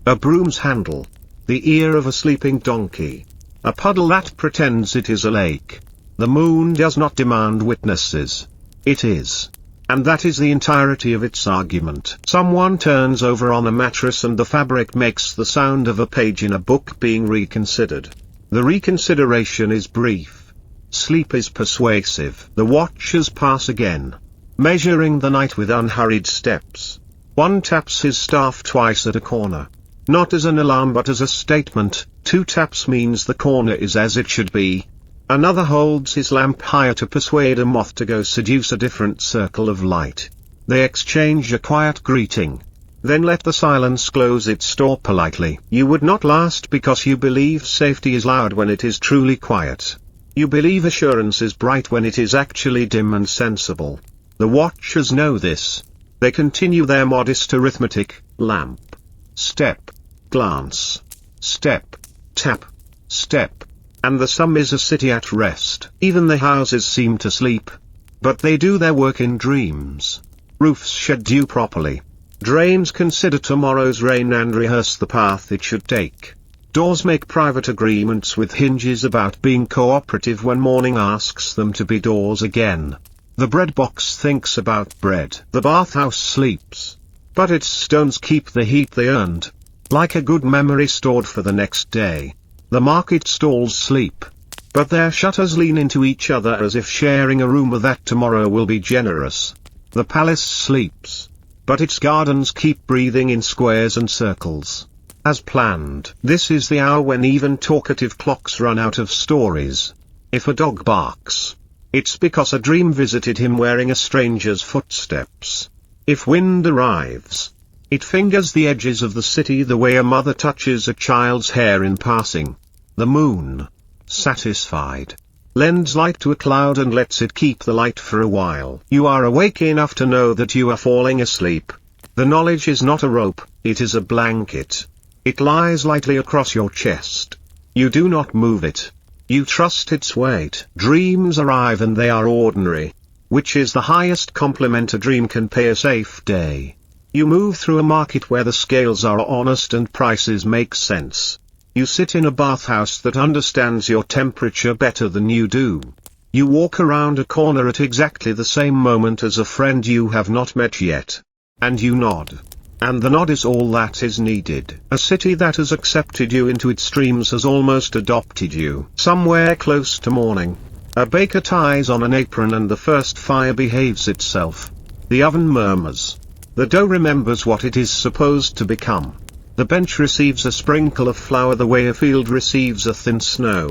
a broom's handle, the ear of a sleeping donkey, a puddle that pretends it is a lake. The moon does not demand witnesses. It is. And that is the entirety of its argument. Someone turns over on a mattress and the fabric makes the sound of a page in a book being reconsidered. The reconsideration is brief. Sleep is persuasive. The watchers pass again, measuring the night with unhurried steps. One taps his staff twice at a corner. Not as an alarm but as a statement. 2 taps means the corner is as it should be. Another holds his lamp higher to persuade a moth to go seduce a different circle of light. They exchange a quiet greeting. Then let the silence close its door politely. You would not last because you believe safety is loud when it is truly quiet. You believe assurance is bright when it is actually dim and sensible. The watchers know this. They continue their modest arithmetic: lamp, step, glance, step, tap, step. And the sum is a city at rest. Even the houses seem to sleep. But they do their work in dreams. Roofs shed dew properly. Drains consider tomorrow's rain and rehearse the path it should take. Doors make private agreements with hinges about being cooperative when morning asks them to be doors again. The bread box thinks about bread. The bathhouse sleeps. But its stones keep the heat they earned, like a good memory stored for the next day. The market stalls sleep. But their shutters lean into each other as if sharing a rumor that tomorrow will be generous. The palace sleeps. But its gardens keep breathing in squares and circles. As planned. This is the hour when even talkative clocks run out of stories. If a dog barks, it's because a dream visited him wearing a stranger's footsteps. If wind arrives, it fingers the edges of the city the way a mother touches a child's hair in passing. The moon, satisfied, lends light to a cloud and lets it keep the light for a while. You are awake enough to know that you are falling asleep. The knowledge is not a rope, it is a blanket. It lies lightly across your chest. You do not move it. You trust its weight. Dreams arrive and they are ordinary, which is the highest compliment a dream can pay a safe day. You move through a market where the scales are honest and prices make sense. You sit in a bathhouse that understands your temperature better than you do. You walk around a corner at exactly the same moment as a friend you have not met yet. And you nod. And the nod is all that is needed. A city that has accepted you into its streams has almost adopted you. Somewhere close to morning, a baker ties on an apron and the first fire behaves itself. The oven murmurs. The dough remembers what it is supposed to become. The bench receives a sprinkle of flour the way a field receives a thin snow.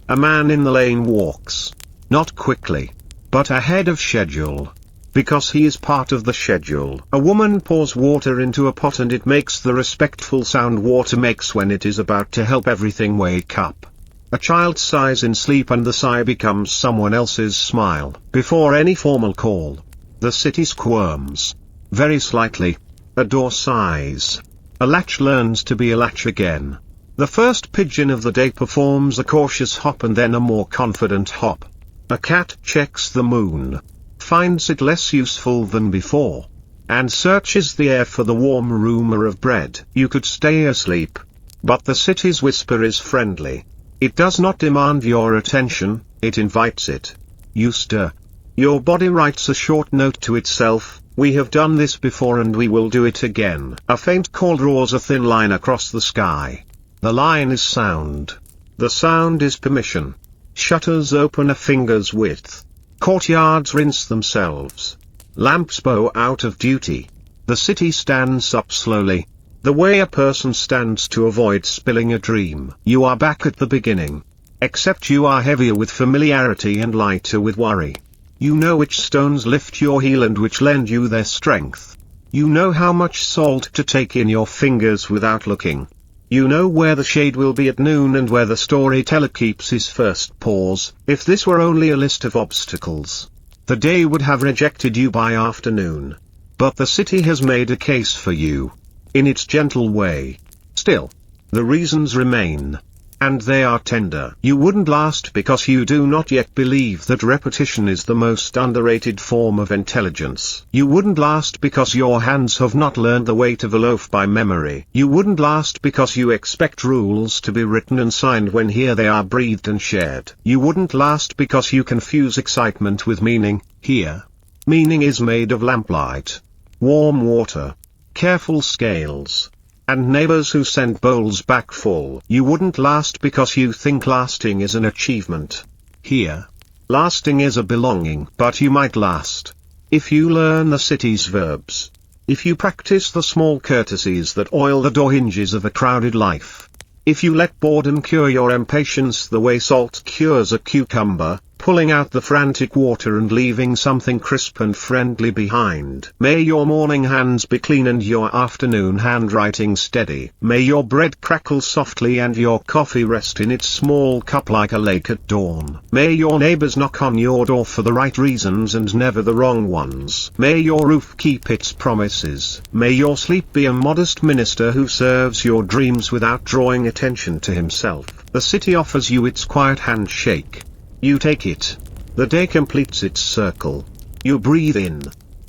A man in the lane walks. Not quickly, but ahead of schedule. Because he is part of the schedule. A woman pours water into a pot and it makes the respectful sound water makes when it is about to help everything wake up. A child sighs in sleep and the sigh becomes someone else's smile. Before any formal call, the city squirms. Very slightly. A door sighs. A latch learns to be a latch again. The first pigeon of the day performs a cautious hop and then a more confident hop. A cat checks the moon, finds it less useful than before, and searches the air for the warm rumor of bread. You could stay asleep, but the city's whisper is friendly. It does not demand your attention, it invites it. You stir. Your body writes a short note to itself. We have done this before and we will do it again. A faint call draws a thin line across the sky. The line is sound. The sound is permission. Shutters open a finger's width. Courtyards rinse themselves. Lamps bow out of duty. The city stands up slowly. The way a person stands to avoid spilling a dream. You are back at the beginning. Except you are heavier with familiarity and lighter with worry. You know which stones lift your heel and which lend you their strength. You know how much salt to take in your fingers without looking. You know where the shade will be at noon and where the storyteller keeps his first pause. If this were only a list of obstacles, the day would have rejected you by afternoon. But the city has made a case for you. In its gentle way. Still, the reasons remain. And they are tender. You wouldn't last because you do not yet believe that repetition is the most underrated form of intelligence. You wouldn't last because your hands have not learned the weight of a loaf by memory. You wouldn't last because you expect rules to be written and signed when here they are breathed and shared. You wouldn't last because you confuse excitement with meaning. Here, meaning is made of lamplight, warm water, careful scales, and neighbors who send bowls back full. You wouldn't last because you think lasting is an achievement. Here, lasting is a belonging. But you might last if you learn the city's verbs. If you practice the small courtesies that oil the door hinges of a crowded life. If you let boredom cure your impatience the way salt cures a cucumber, pulling out the frantic water and leaving something crisp and friendly behind. May your morning hands be clean and your afternoon handwriting steady. May your bread crackle softly and your coffee rest in its small cup like a lake at dawn. May your neighbors knock on your door for the right reasons and never the wrong ones. May your roof keep its promises. May your sleep be a modest minister who serves your dreams without drawing attention to himself. The city offers you its quiet handshake. You take it. The day completes its circle. You breathe in.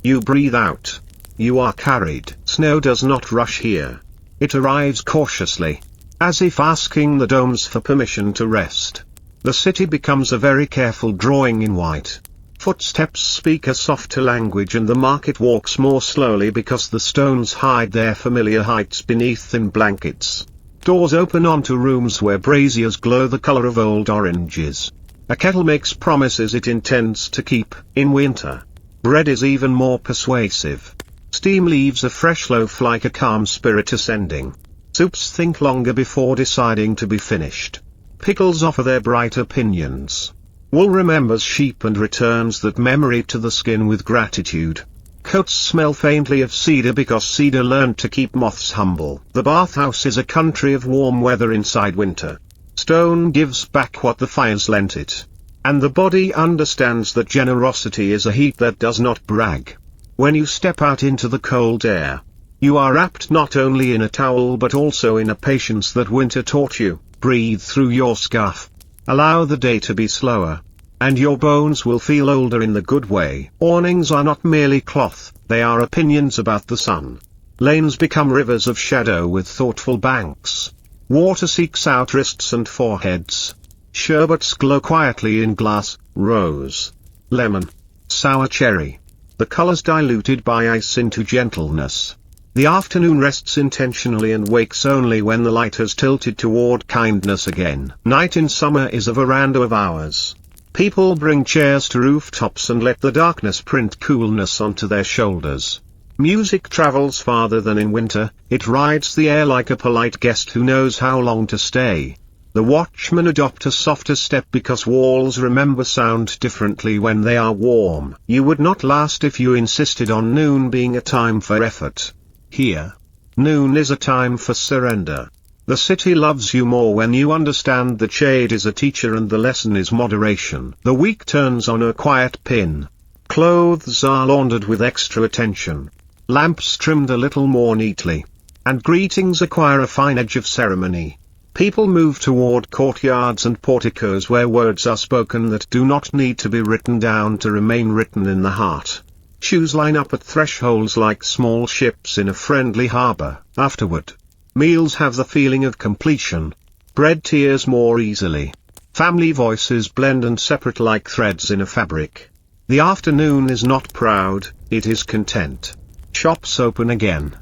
You breathe out. You are carried. Snow does not rush here. It arrives cautiously, as if asking the domes for permission to rest. The city becomes a very careful drawing in white. Footsteps speak a softer language and the market walks more slowly because the stones hide their familiar heights beneath thin blankets. Doors open onto rooms where braziers glow the color of old oranges. A kettle makes promises it intends to keep. In winter, bread is even more persuasive. Steam leaves a fresh loaf like a calm spirit ascending. Soups think longer before deciding to be finished. Pickles offer their bright opinions. Wool remembers sheep and returns that memory to the skin with gratitude. Coats smell faintly of cedar because cedar learned to keep moths humble. The bathhouse is a country of warm weather inside winter. Stone gives back what the fires lent it. And the body understands that generosity is a heat that does not brag. When you step out into the cold air, you are wrapped not only in a towel but also in a patience that winter taught you. Breathe through your scarf. Allow the day to be slower. And your bones will feel older in the good way. Awnings are not merely cloth, they are opinions about the sun. Lanes become rivers of shadow with thoughtful banks. Water seeks out wrists and foreheads. Sherbets glow quietly in glass, rose, lemon, sour cherry. The colors diluted by ice into gentleness. The afternoon rests intentionally and wakes only when the light has tilted toward kindness again. Night in summer is a veranda of hours. People bring chairs to rooftops and let the darkness print coolness onto their shoulders. Music travels farther than in winter, it rides the air like a polite guest who knows how long to stay. The watchmen adopt a softer step because walls remember sound differently when they are warm. You would not last if you insisted on noon being a time for effort. Here, noon is a time for surrender. The city loves you more when you understand the shade is a teacher and the lesson is moderation. The week turns on a quiet pin. Clothes are laundered with extra attention. Lamps trimmed a little more neatly. And greetings acquire a fine edge of ceremony. People move toward courtyards and porticos where words are spoken that do not need to be written down to remain written in the heart. Shoes line up at thresholds like small ships in a friendly harbor. Afterward, meals have the feeling of completion. Bread tears more easily. Family voices blend and separate like threads in a fabric. The afternoon is not proud, it is content. Shops open again.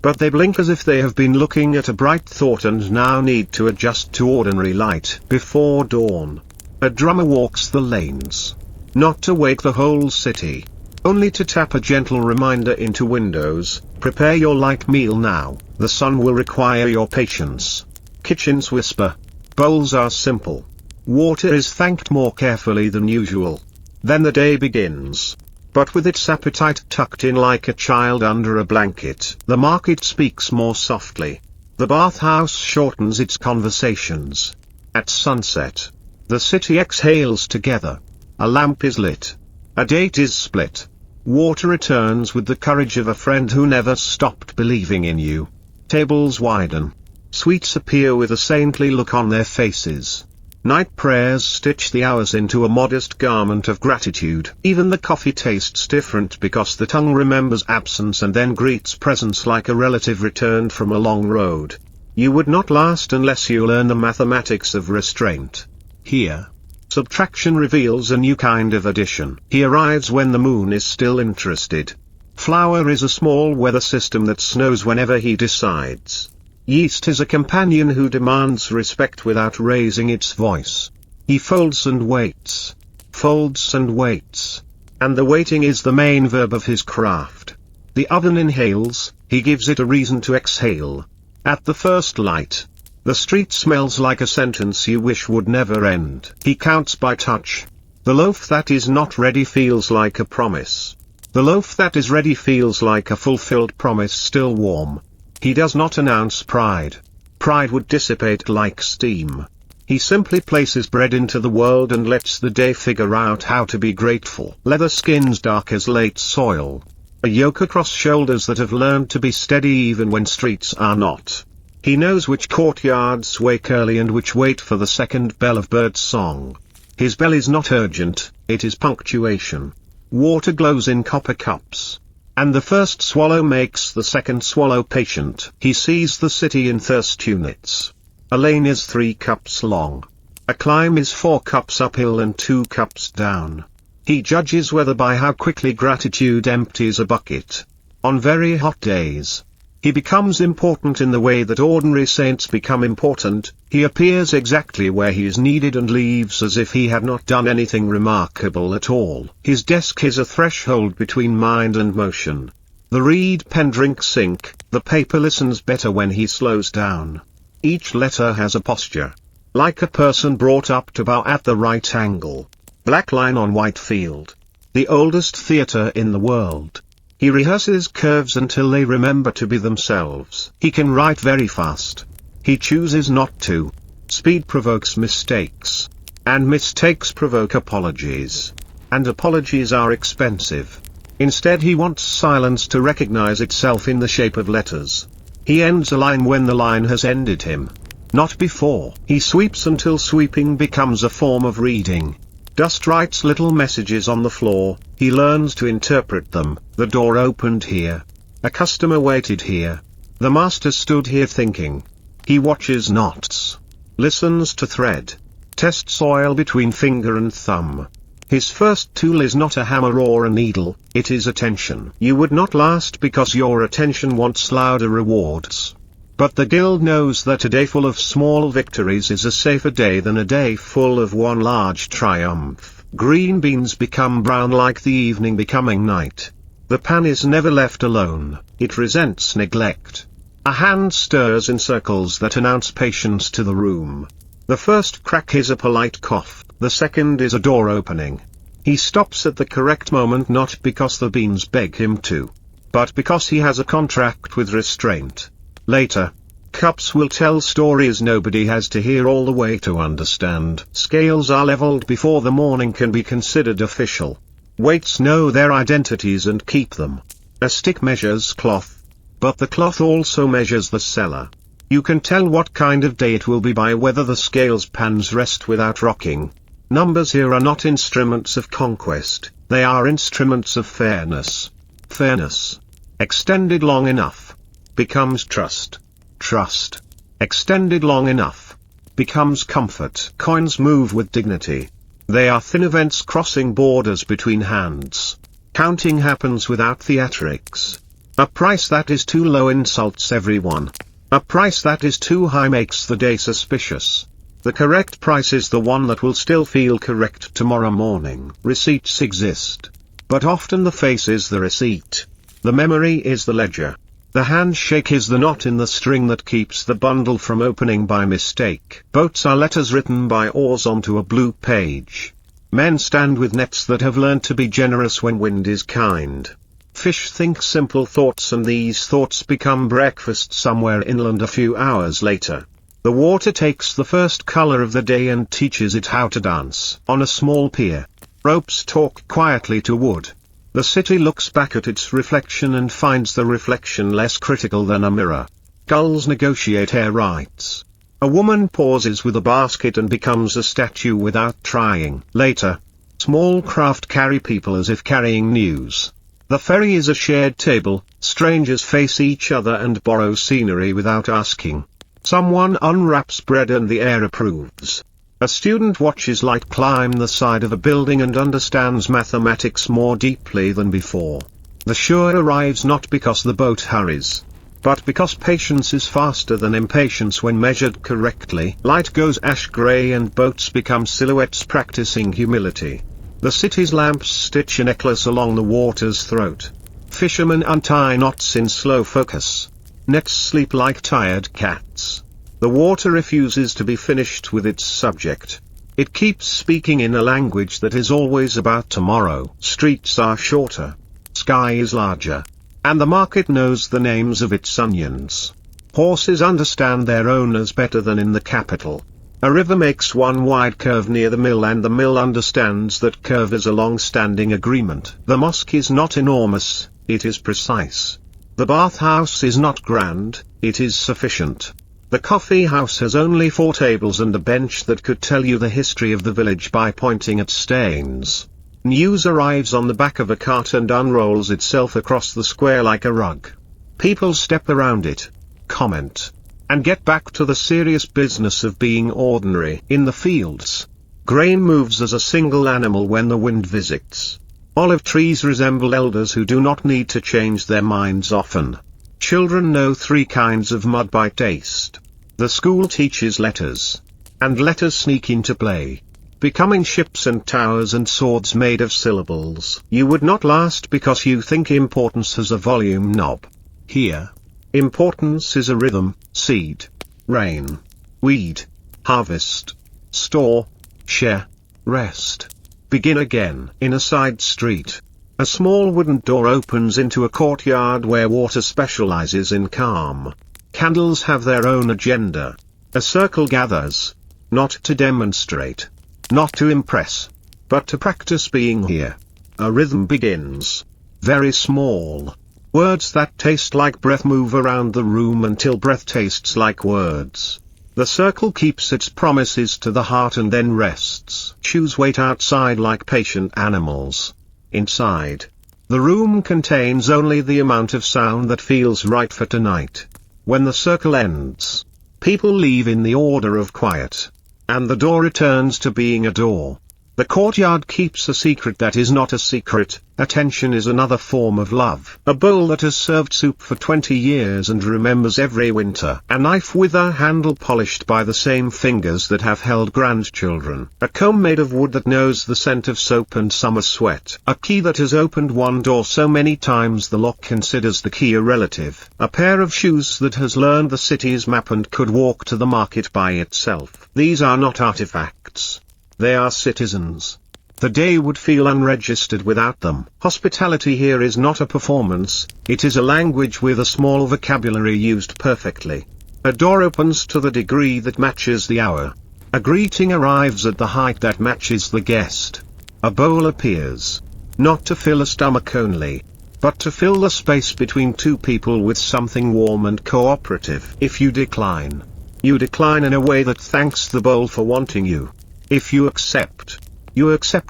but they blink as if they have been looking at a bright thought and now need to adjust to ordinary light before dawn. A drummer walks the lanes. Not to wake the whole city. Only to tap a gentle reminder into windows, prepare your light meal now, the sun will require your patience. Kitchens whisper. Bowls are simple. Water is thanked more carefully than usual. Then the day begins. But with its appetite tucked in like a child under a blanket, the market speaks more softly. The bathhouse shortens its conversations. At sunset, the city exhales together. A lamp is lit. A date is split. Water returns with the courage of a friend who never stopped believing in you. Tables widen. Sweets appear with a saintly look on their faces. Night prayers stitch the hours into a modest garment of gratitude. Even the coffee tastes different because the tongue remembers absence and then greets presence like a relative returned from a long road. You would not last unless you learn the mathematics of restraint. Here, subtraction reveals a new kind of addition. He arrives when the moon is still interested. Flour is a small weather system that snows whenever he decides. Yeast is a companion who demands respect without raising its voice. He folds and waits. Folds and waits. And the waiting is the main verb of his craft. The oven inhales, he gives it a reason to exhale. At the first light, the street smells like a sentence you wish would never end. He counts by touch. The loaf that is not ready feels like a promise. The loaf that is ready feels like a fulfilled promise still warm. He does not announce pride. Pride would dissipate like steam. He simply places bread into the world and lets the day figure out how to be grateful. Leather skins dark as late soil. A yoke across shoulders that have learned to be steady even when streets are not. He knows which courtyards wake early and which wait for the second bell of bird song. His bell is not urgent, it is punctuation. Water glows in copper cups. And the first swallow makes the second swallow patient. He sees the city in thirst units. A lane is 3 cups long. A climb is 4 cups uphill and 2 cups down. He judges weather by how quickly gratitude empties a bucket. On very hot days, he becomes important in the way that ordinary saints become important. He appears exactly where he is needed and leaves as if he had not done anything remarkable at all. His desk is a threshold between mind and motion. The reed pen drinks ink, the paper listens better when he slows down. Each letter has a posture. Like a person brought up to bow at the right angle. Black line on white field. The oldest theatre in the world. He rehearses curves until they remember to be themselves. He can write very fast. He chooses not to. Speed provokes mistakes. And mistakes provoke apologies. And apologies are expensive. Instead he wants silence to recognize itself in the shape of letters. He ends a line when the line has ended him. Not before. He sweeps until sweeping becomes a form of reading. Dust writes little messages on the floor, he learns to interpret them. The door opened here. A customer waited here. The master stood here thinking. He watches knots. Listens to thread. Tests oil between finger and thumb. His first tool is not a hammer or a needle, it is attention. You would not last because your attention wants louder rewards. But the guild knows that a day full of small victories is a safer day than a day full of one large triumph. Green beans become brown like the evening becoming night. The pan is never left alone, it resents neglect. A hand stirs in circles that announce patience to the room. The first crack is a polite cough, the second is a door opening. He stops at the correct moment not because the beans beg him to, but because he has a contract with restraint. Later, cups will tell stories nobody has to hear all the way to understand. Scales are leveled before the morning can be considered official. Weights know their identities and keep them. A stick measures cloth, but the cloth also measures the seller. You can tell what kind of day it will be by whether the scales pans rest without rocking. Numbers here are not instruments of conquest, they are instruments of fairness. Fairness, extended long enough, becomes trust. Trust, extended long enough, becomes comfort. Coins move with dignity. They are thin events crossing borders between hands. Counting happens without theatrics. A price that is too low insults everyone. A price that is too high makes the day suspicious. The correct price is the one that will still feel correct tomorrow morning. Receipts exist. But often the face is the receipt. The memory is the ledger. The handshake is the knot in the string that keeps the bundle from opening by mistake. Boats are letters written by oars onto a blue page. Men stand with nets that have learned to be generous when wind is kind. Fish think simple thoughts and these thoughts become breakfast somewhere inland a few hours later. The water takes the first color of the day and teaches it how to dance. On a small pier, ropes talk quietly to wood. The city looks back at its reflection and finds the reflection less critical than a mirror. Gulls negotiate air rights. A woman pauses with a basket and becomes a statue without trying. Later, small craft carry people as if carrying news. The ferry is a shared table, strangers face each other and borrow scenery without asking. Someone unwraps bread and the air approves. A student watches light climb the side of a building and understands mathematics more deeply than before. The shore arrives not because the boat hurries, but because patience is faster than impatience when measured correctly. Light goes ash gray and boats become silhouettes practicing humility. The city's lamps stitch a necklace along the water's throat. Fishermen untie knots in slow focus. Nets sleep like tired cats. The water refuses to be finished with its subject. It keeps speaking in a language that is always about tomorrow. Streets are shorter. Sky is larger. And the market knows the names of its onions. Horses understand their owners better than in the capital. A river makes one wide curve near the mill and the mill understands that curve is a long-standing agreement. The mosque is not enormous, it is precise. The bathhouse is not grand, it is sufficient. The coffee house has only 4 tables and a bench that could tell you the history of the village by pointing at stains. News arrives on the back of a cart and unrolls itself across the square like a rug. People step around it, comment, and get back to the serious business of being ordinary. In the fields, grain moves as a single animal when the wind visits. Olive trees resemble elders who do not need to change their minds often. Children know 3 kinds of mud by taste. The school teaches letters. And letters sneak into play, becoming ships and towers and swords made of syllables. You would not last because you think importance has a volume knob. Here, importance is a rhythm: seed, rain, weed, harvest, store, share, rest, begin again. In a side street, a small wooden door opens into a courtyard where water specializes in calm. Candles have their own agenda. A circle gathers, not to demonstrate, not to impress, but to practice being here. A rhythm begins. Very small. Words that taste like breath move around the room until breath tastes like words. The circle keeps its promises to the heart and then rests. Shoes wait outside like patient animals. Inside, the room contains only the amount of sound that feels right for tonight. When the circle ends, people leave in the order of quiet, and the door returns to being a door. The courtyard keeps a secret that is not a secret. Attention is another form of love. A bowl that has served soup for 20 years and remembers every winter. A knife with a handle polished by the same fingers that have held grandchildren. A comb made of wood that knows the scent of soap and summer sweat. A key that has opened one door so many times the lock considers the key a relative. A pair of shoes that has learned the city's map and could walk to the market by itself. These are not artifacts. They are citizens. The day would feel unregistered without them. Hospitality here is not a performance, it is a language with a small vocabulary used perfectly. A door opens to the degree that matches the hour. A greeting arrives at the height that matches the guest. A bowl appears, not to fill a stomach only, but to fill the space between 2 people with something warm and cooperative. If you decline in a way that thanks the bowl for wanting you. If you accept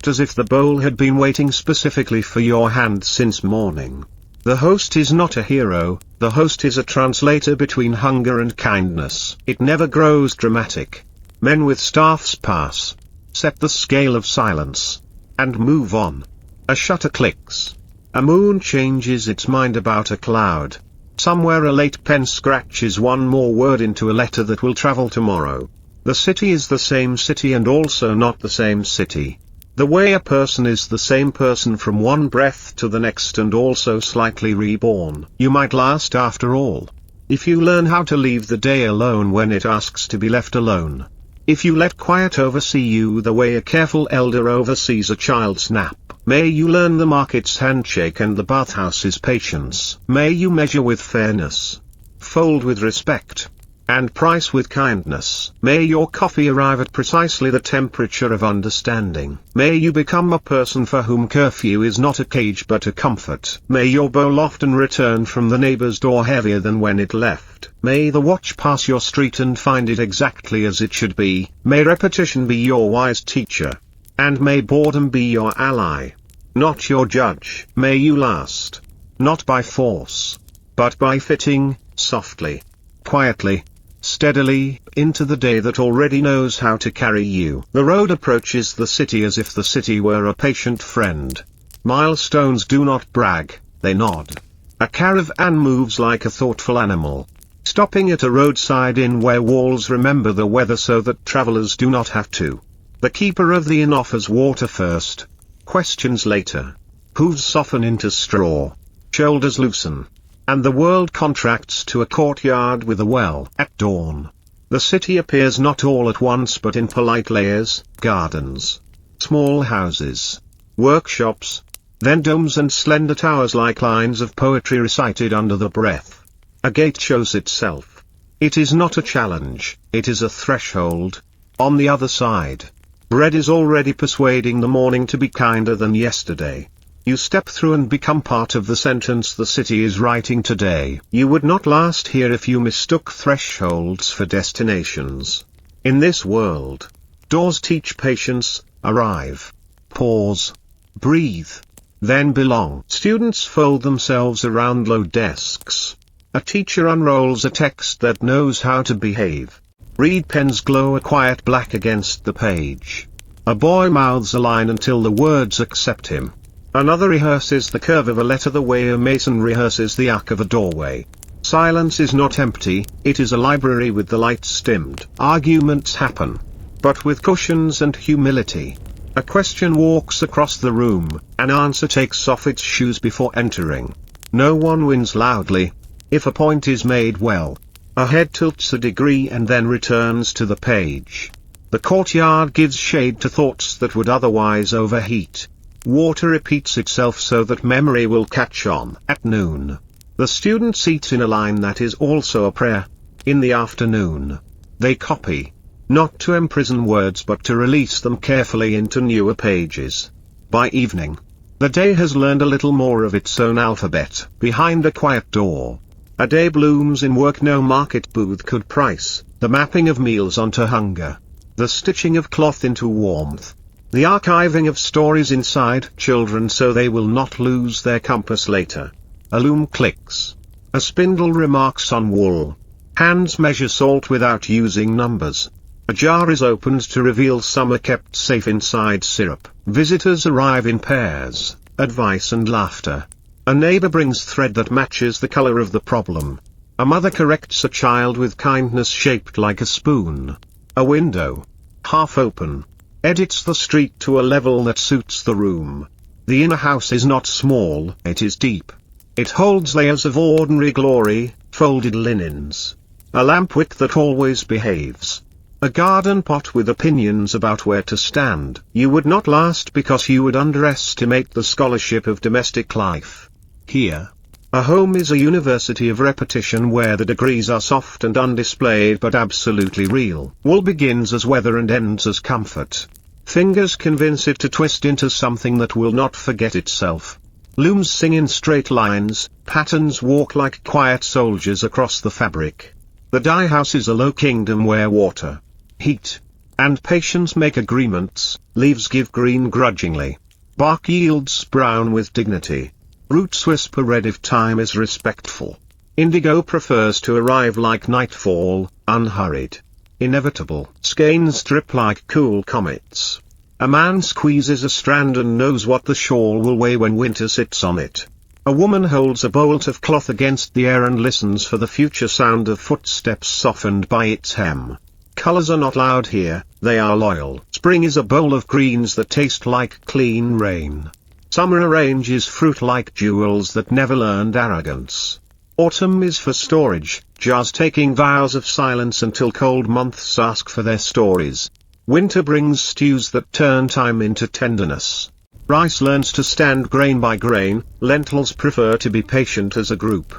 as if the bowl had been waiting specifically for your hand since morning. The host is not a hero, the host is a translator between hunger and kindness. It never grows dramatic. Men with staffs pass, set the scale of silence, and move on. A shutter clicks. A moon changes its mind about a cloud. Somewhere a late pen scratches one more word into a letter that will travel tomorrow. The city is the same city and also not the same city. The way a person is the same person from one breath to the next and also slightly reborn. You might last after all. If you learn how to leave the day alone when it asks to be left alone. If you let quiet oversee you the way a careful elder oversees a child's nap. May you learn the market's handshake and the bathhouse's patience. May you measure with fairness, fold with respect, and price with kindness. May your coffee arrive at precisely the temperature of understanding. May you become a person for whom curfew is not a cage but a comfort. May your bowl often return from the neighbor's door heavier than when it left. May the watch pass your street and find it exactly as it should be. May repetition be your wise teacher. And may boredom be your ally, not your judge. May you last, not by force, but by fitting, softly, quietly, steadily, into the day that already knows how to carry you. The road approaches the city as if the city were a patient friend. Milestones do not brag, they nod. A caravan moves like a thoughtful animal, stopping at a roadside inn where walls remember the weather so that travelers do not have to. The keeper of the inn offers water first, questions later. Hooves soften into straw, shoulders loosen, and the world contracts to a courtyard with a well. At dawn, the city appears not all at once but in polite layers, gardens, small houses, workshops, then domes and slender towers like lines of poetry recited under the breath. A gate shows itself. It is not a challenge, it is a threshold. On the other side, bread is already persuading the morning to be kinder than yesterday. You step through and become part of the sentence the city is writing today. You would not last here if you mistook thresholds for destinations. In this world, doors teach patience, arrive, pause, breathe, then belong. Students fold themselves around low desks. A teacher unrolls a text that knows how to behave. Reed pens glow a quiet black against the page. A boy mouths a line until the words accept him. Another rehearses the curve of a letter the way a mason rehearses the arc of a doorway. Silence is not empty, it is a library with the lights dimmed. Arguments happen, but with cushions and humility. A question walks across the room, an answer takes off its shoes before entering. No one wins loudly. If a point is made well, a head tilts a degree and then returns to the page. The courtyard gives shade to thoughts that would otherwise overheat. Water repeats itself so that memory will catch on. At noon, the students eat in a line that is also a prayer. In the afternoon, they copy, not to imprison words but to release them carefully into newer pages. By evening, the day has learned a little more of its own alphabet. Behind a quiet door, a day blooms in work no market booth could price, the mapping of meals onto hunger, the stitching of cloth into warmth, the archiving of stories inside children so they will not lose their compass later. A loom clicks. A spindle remarks on wool. Hands measure salt without using numbers. A jar is opened to reveal some are kept safe inside syrup. Visitors arrive in pairs, advice and laughter. A neighbor brings thread that matches the color of the problem. A mother corrects a child with kindness shaped like a spoon. A window, half open, edits the street to a level that suits the room. The inner house is not small, it is deep. It holds layers of ordinary glory, folded linens. A lamp wick that always behaves. A garden pot with opinions about where to stand. You would not last because you would underestimate the scholarship of domestic life. Here, a home is a university of repetition where the degrees are soft and undisplayed but absolutely real. Wool begins as weather and ends as comfort. Fingers convince it to twist into something that will not forget itself. Looms sing in straight lines, patterns walk like quiet soldiers across the fabric. The dye house is a low kingdom where water, heat, and patience make agreements. Leaves give green grudgingly. Bark yields brown with dignity. Roots whisper red if time is respectful. Indigo prefers to arrive like nightfall, unhurried, inevitable. Skeins drip like cool comets. A man squeezes a strand and knows what the shawl will weigh when winter sits on it. A woman holds a bolt of cloth against the air and listens for the future sound of footsteps softened by its hem. Colors are not loud here, they are loyal. Spring is a bowl of greens that taste like clean rain. Summer arranges fruit like jewels that never learned arrogance. Autumn is for storage, jars taking vows of silence until cold months ask for their stories. Winter brings stews that turn time into tenderness. Rice learns to stand grain by grain, lentils prefer to be patient as a group.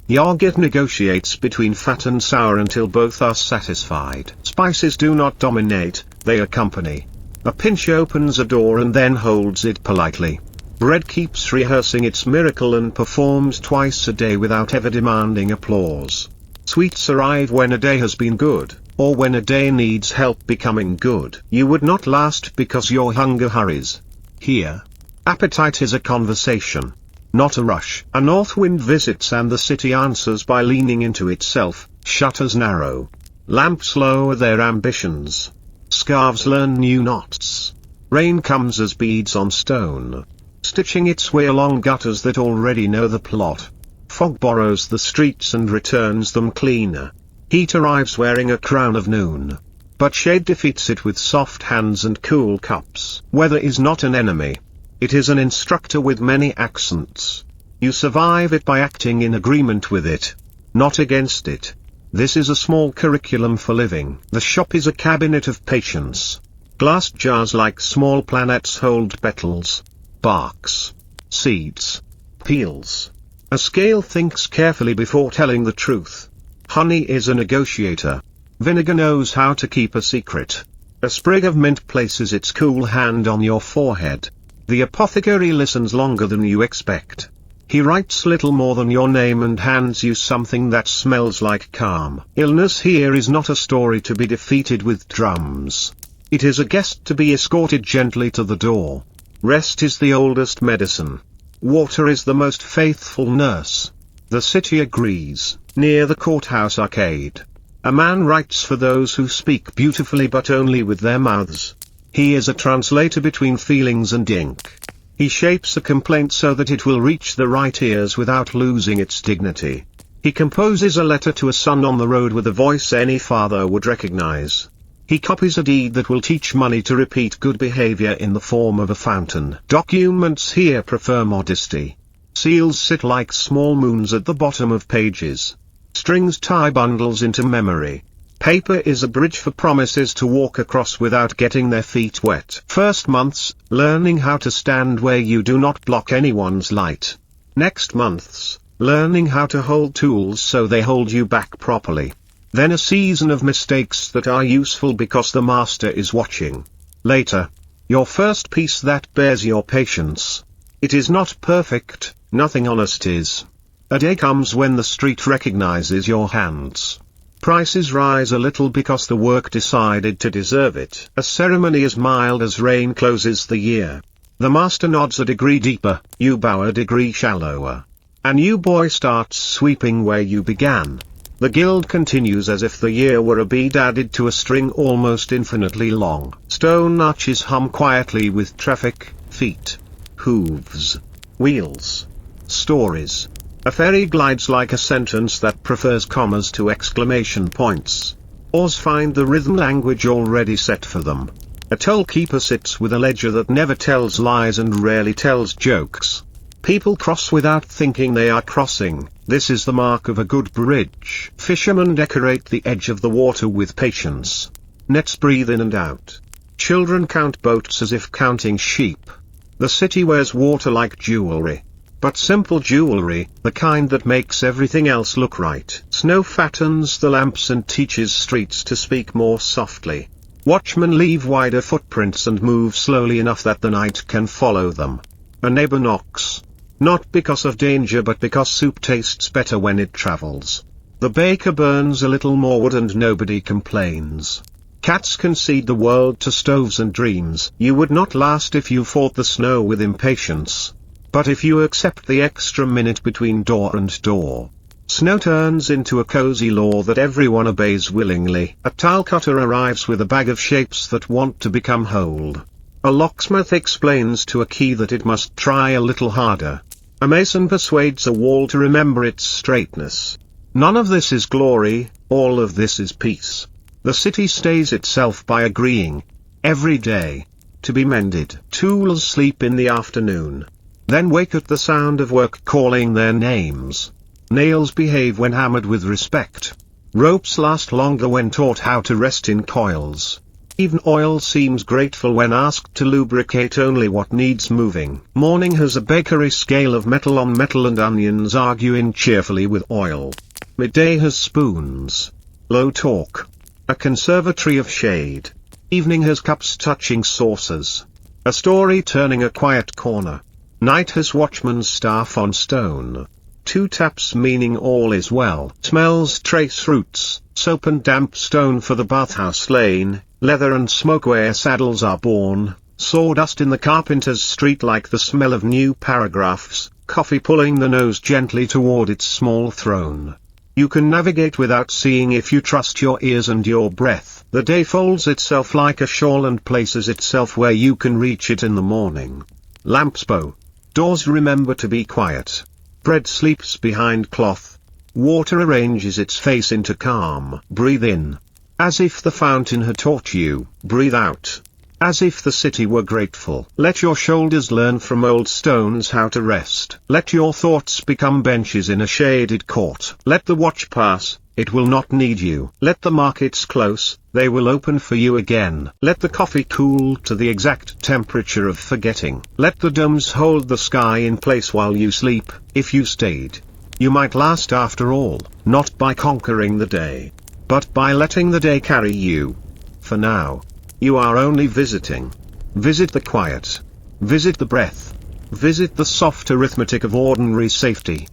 Yogurt negotiates between fat and sour until both are satisfied. Spices do not dominate, they accompany. A pinch opens a door and then holds it politely. Bread keeps rehearsing its miracle and performs twice a day without ever demanding applause. Sweets arrive when a day has been good, or when a day needs help becoming good. You would not last because your hunger hurries. Here, appetite is a conversation, not a rush. A north wind visits and the city answers by leaning into itself. Shutters narrow. Lamps lower their ambitions. Scarves learn new knots. Rain comes as beads on stone, stitching its way along gutters that already know the plot. Fog borrows the streets and returns them cleaner. Heat arrives wearing a crown of noon. But shade defeats it with soft hands and cool cups. Weather is not an enemy. It is an instructor with many accents. You survive it by acting in agreement with it, not against it. This is a small curriculum for living. The shop is a cabinet of patience. Glass jars like small planets hold petals, barks, seeds, peels. A scale thinks carefully before telling the truth. Honey is a negotiator. Vinegar knows how to keep a secret. A sprig of mint places its cool hand on your forehead. The apothecary listens longer than you expect. He writes little more than your name and hands you something that smells like calm. Illness here is not a story to be defeated with drums. It is a guest to be escorted gently to the door. Rest is the oldest medicine. Water is the most faithful nurse. The city agrees. Near the courthouse arcade, a man writes for those who speak beautifully but only with their mouths. He is a translator between feelings and ink. He shapes a complaint so that it will reach the right ears without losing its dignity. He composes a letter to a son on the road with a voice any father would recognize. He copies a deed that will teach money to repeat good behavior in the form of a fountain. Documents here prefer modesty. Seals sit like small moons at the bottom of pages. Strings tie bundles into memory. Paper is a bridge for promises to walk across without getting their feet wet. First months, learning how to stand where you do not block anyone's light. Next months, learning how to hold tools so they hold you back properly. Then a season of mistakes that are useful because the master is watching. Later, your first piece that bears your patience. It is not perfect, nothing honest is. A day comes when the street recognizes your hands. Prices rise a little because the work decided to deserve it. A ceremony as mild as rain closes the year. The master nods a degree deeper, you bow a degree shallower. A new boy starts sweeping where you began. The guild continues as if the year were a bead added to a string almost infinitely long. Stone arches hum quietly with traffic, feet, hooves, wheels, stories. A ferry glides like a sentence that prefers commas to exclamation points. Oars find the rhythm language already set for them. A toll keeper sits with a ledger that never tells lies and rarely tells jokes. People cross without thinking they are crossing. This is the mark of a good bridge. Fishermen decorate the edge of the water with patience. Nets breathe in and out. Children count boats as if counting sheep. The city wears water like jewelry. But simple jewelry, the kind that makes everything else look right. Snow fattens the lamps and teaches streets to speak more softly. Watchmen leave wider footprints and move slowly enough that the night can follow them. A neighbor knocks. Not because of danger but because soup tastes better when it travels. The baker burns a little more wood and nobody complains. Cats concede the world to stoves and dreams. You would not last if you fought the snow with impatience. But if you accept the extra minute between door and door, snow turns into a cozy law that everyone obeys willingly. A tile cutter arrives with a bag of shapes that want to become whole. A locksmith explains to a key that it must try a little harder. A mason persuades a wall to remember its straightness. None of this is glory, all of this is peace. The city stays itself by agreeing, every day, to be mended. Tools sleep in the afternoon, then wake at the sound of work calling their names. Nails behave when hammered with respect. Ropes last longer when taught how to rest in coils. Even oil seems grateful when asked to lubricate only what needs moving. Morning has a bakery scale of metal on metal and onions arguing cheerfully with oil. Midday has spoons. Low talk. A conservatory of shade. Evening has cups touching saucers. A story turning a quiet corner. Night has watchman's staff on stone. Two taps meaning all is well. Smells trace roots, soap and damp stone for the bathhouse lane, leather and smoke where saddles are born, sawdust in the carpenter's street like the smell of new paragraphs, coffee pulling the nose gently toward its small throne. You can navigate without seeing if you trust your ears and your breath. The day folds itself like a shawl and places itself where you can reach it in the morning. Lamps bow. Doors remember to be quiet. Bread sleeps behind cloth. Water arranges its face into calm. Breathe in. As if the fountain had taught you. Breathe out. As if the city were grateful. Let your shoulders learn from old stones how to rest. Let your thoughts become benches in a shaded court. Let the watch pass, it will not need you. Let the markets close, they will open for you again. Let the coffee cool to the exact temperature of forgetting. Let the domes hold the sky in place while you sleep. If you stayed, you might last after all, not by conquering the day, but by letting the day carry you. For now, you are only visiting. Visit the quiet. Visit the breath. Visit the soft arithmetic of ordinary safety.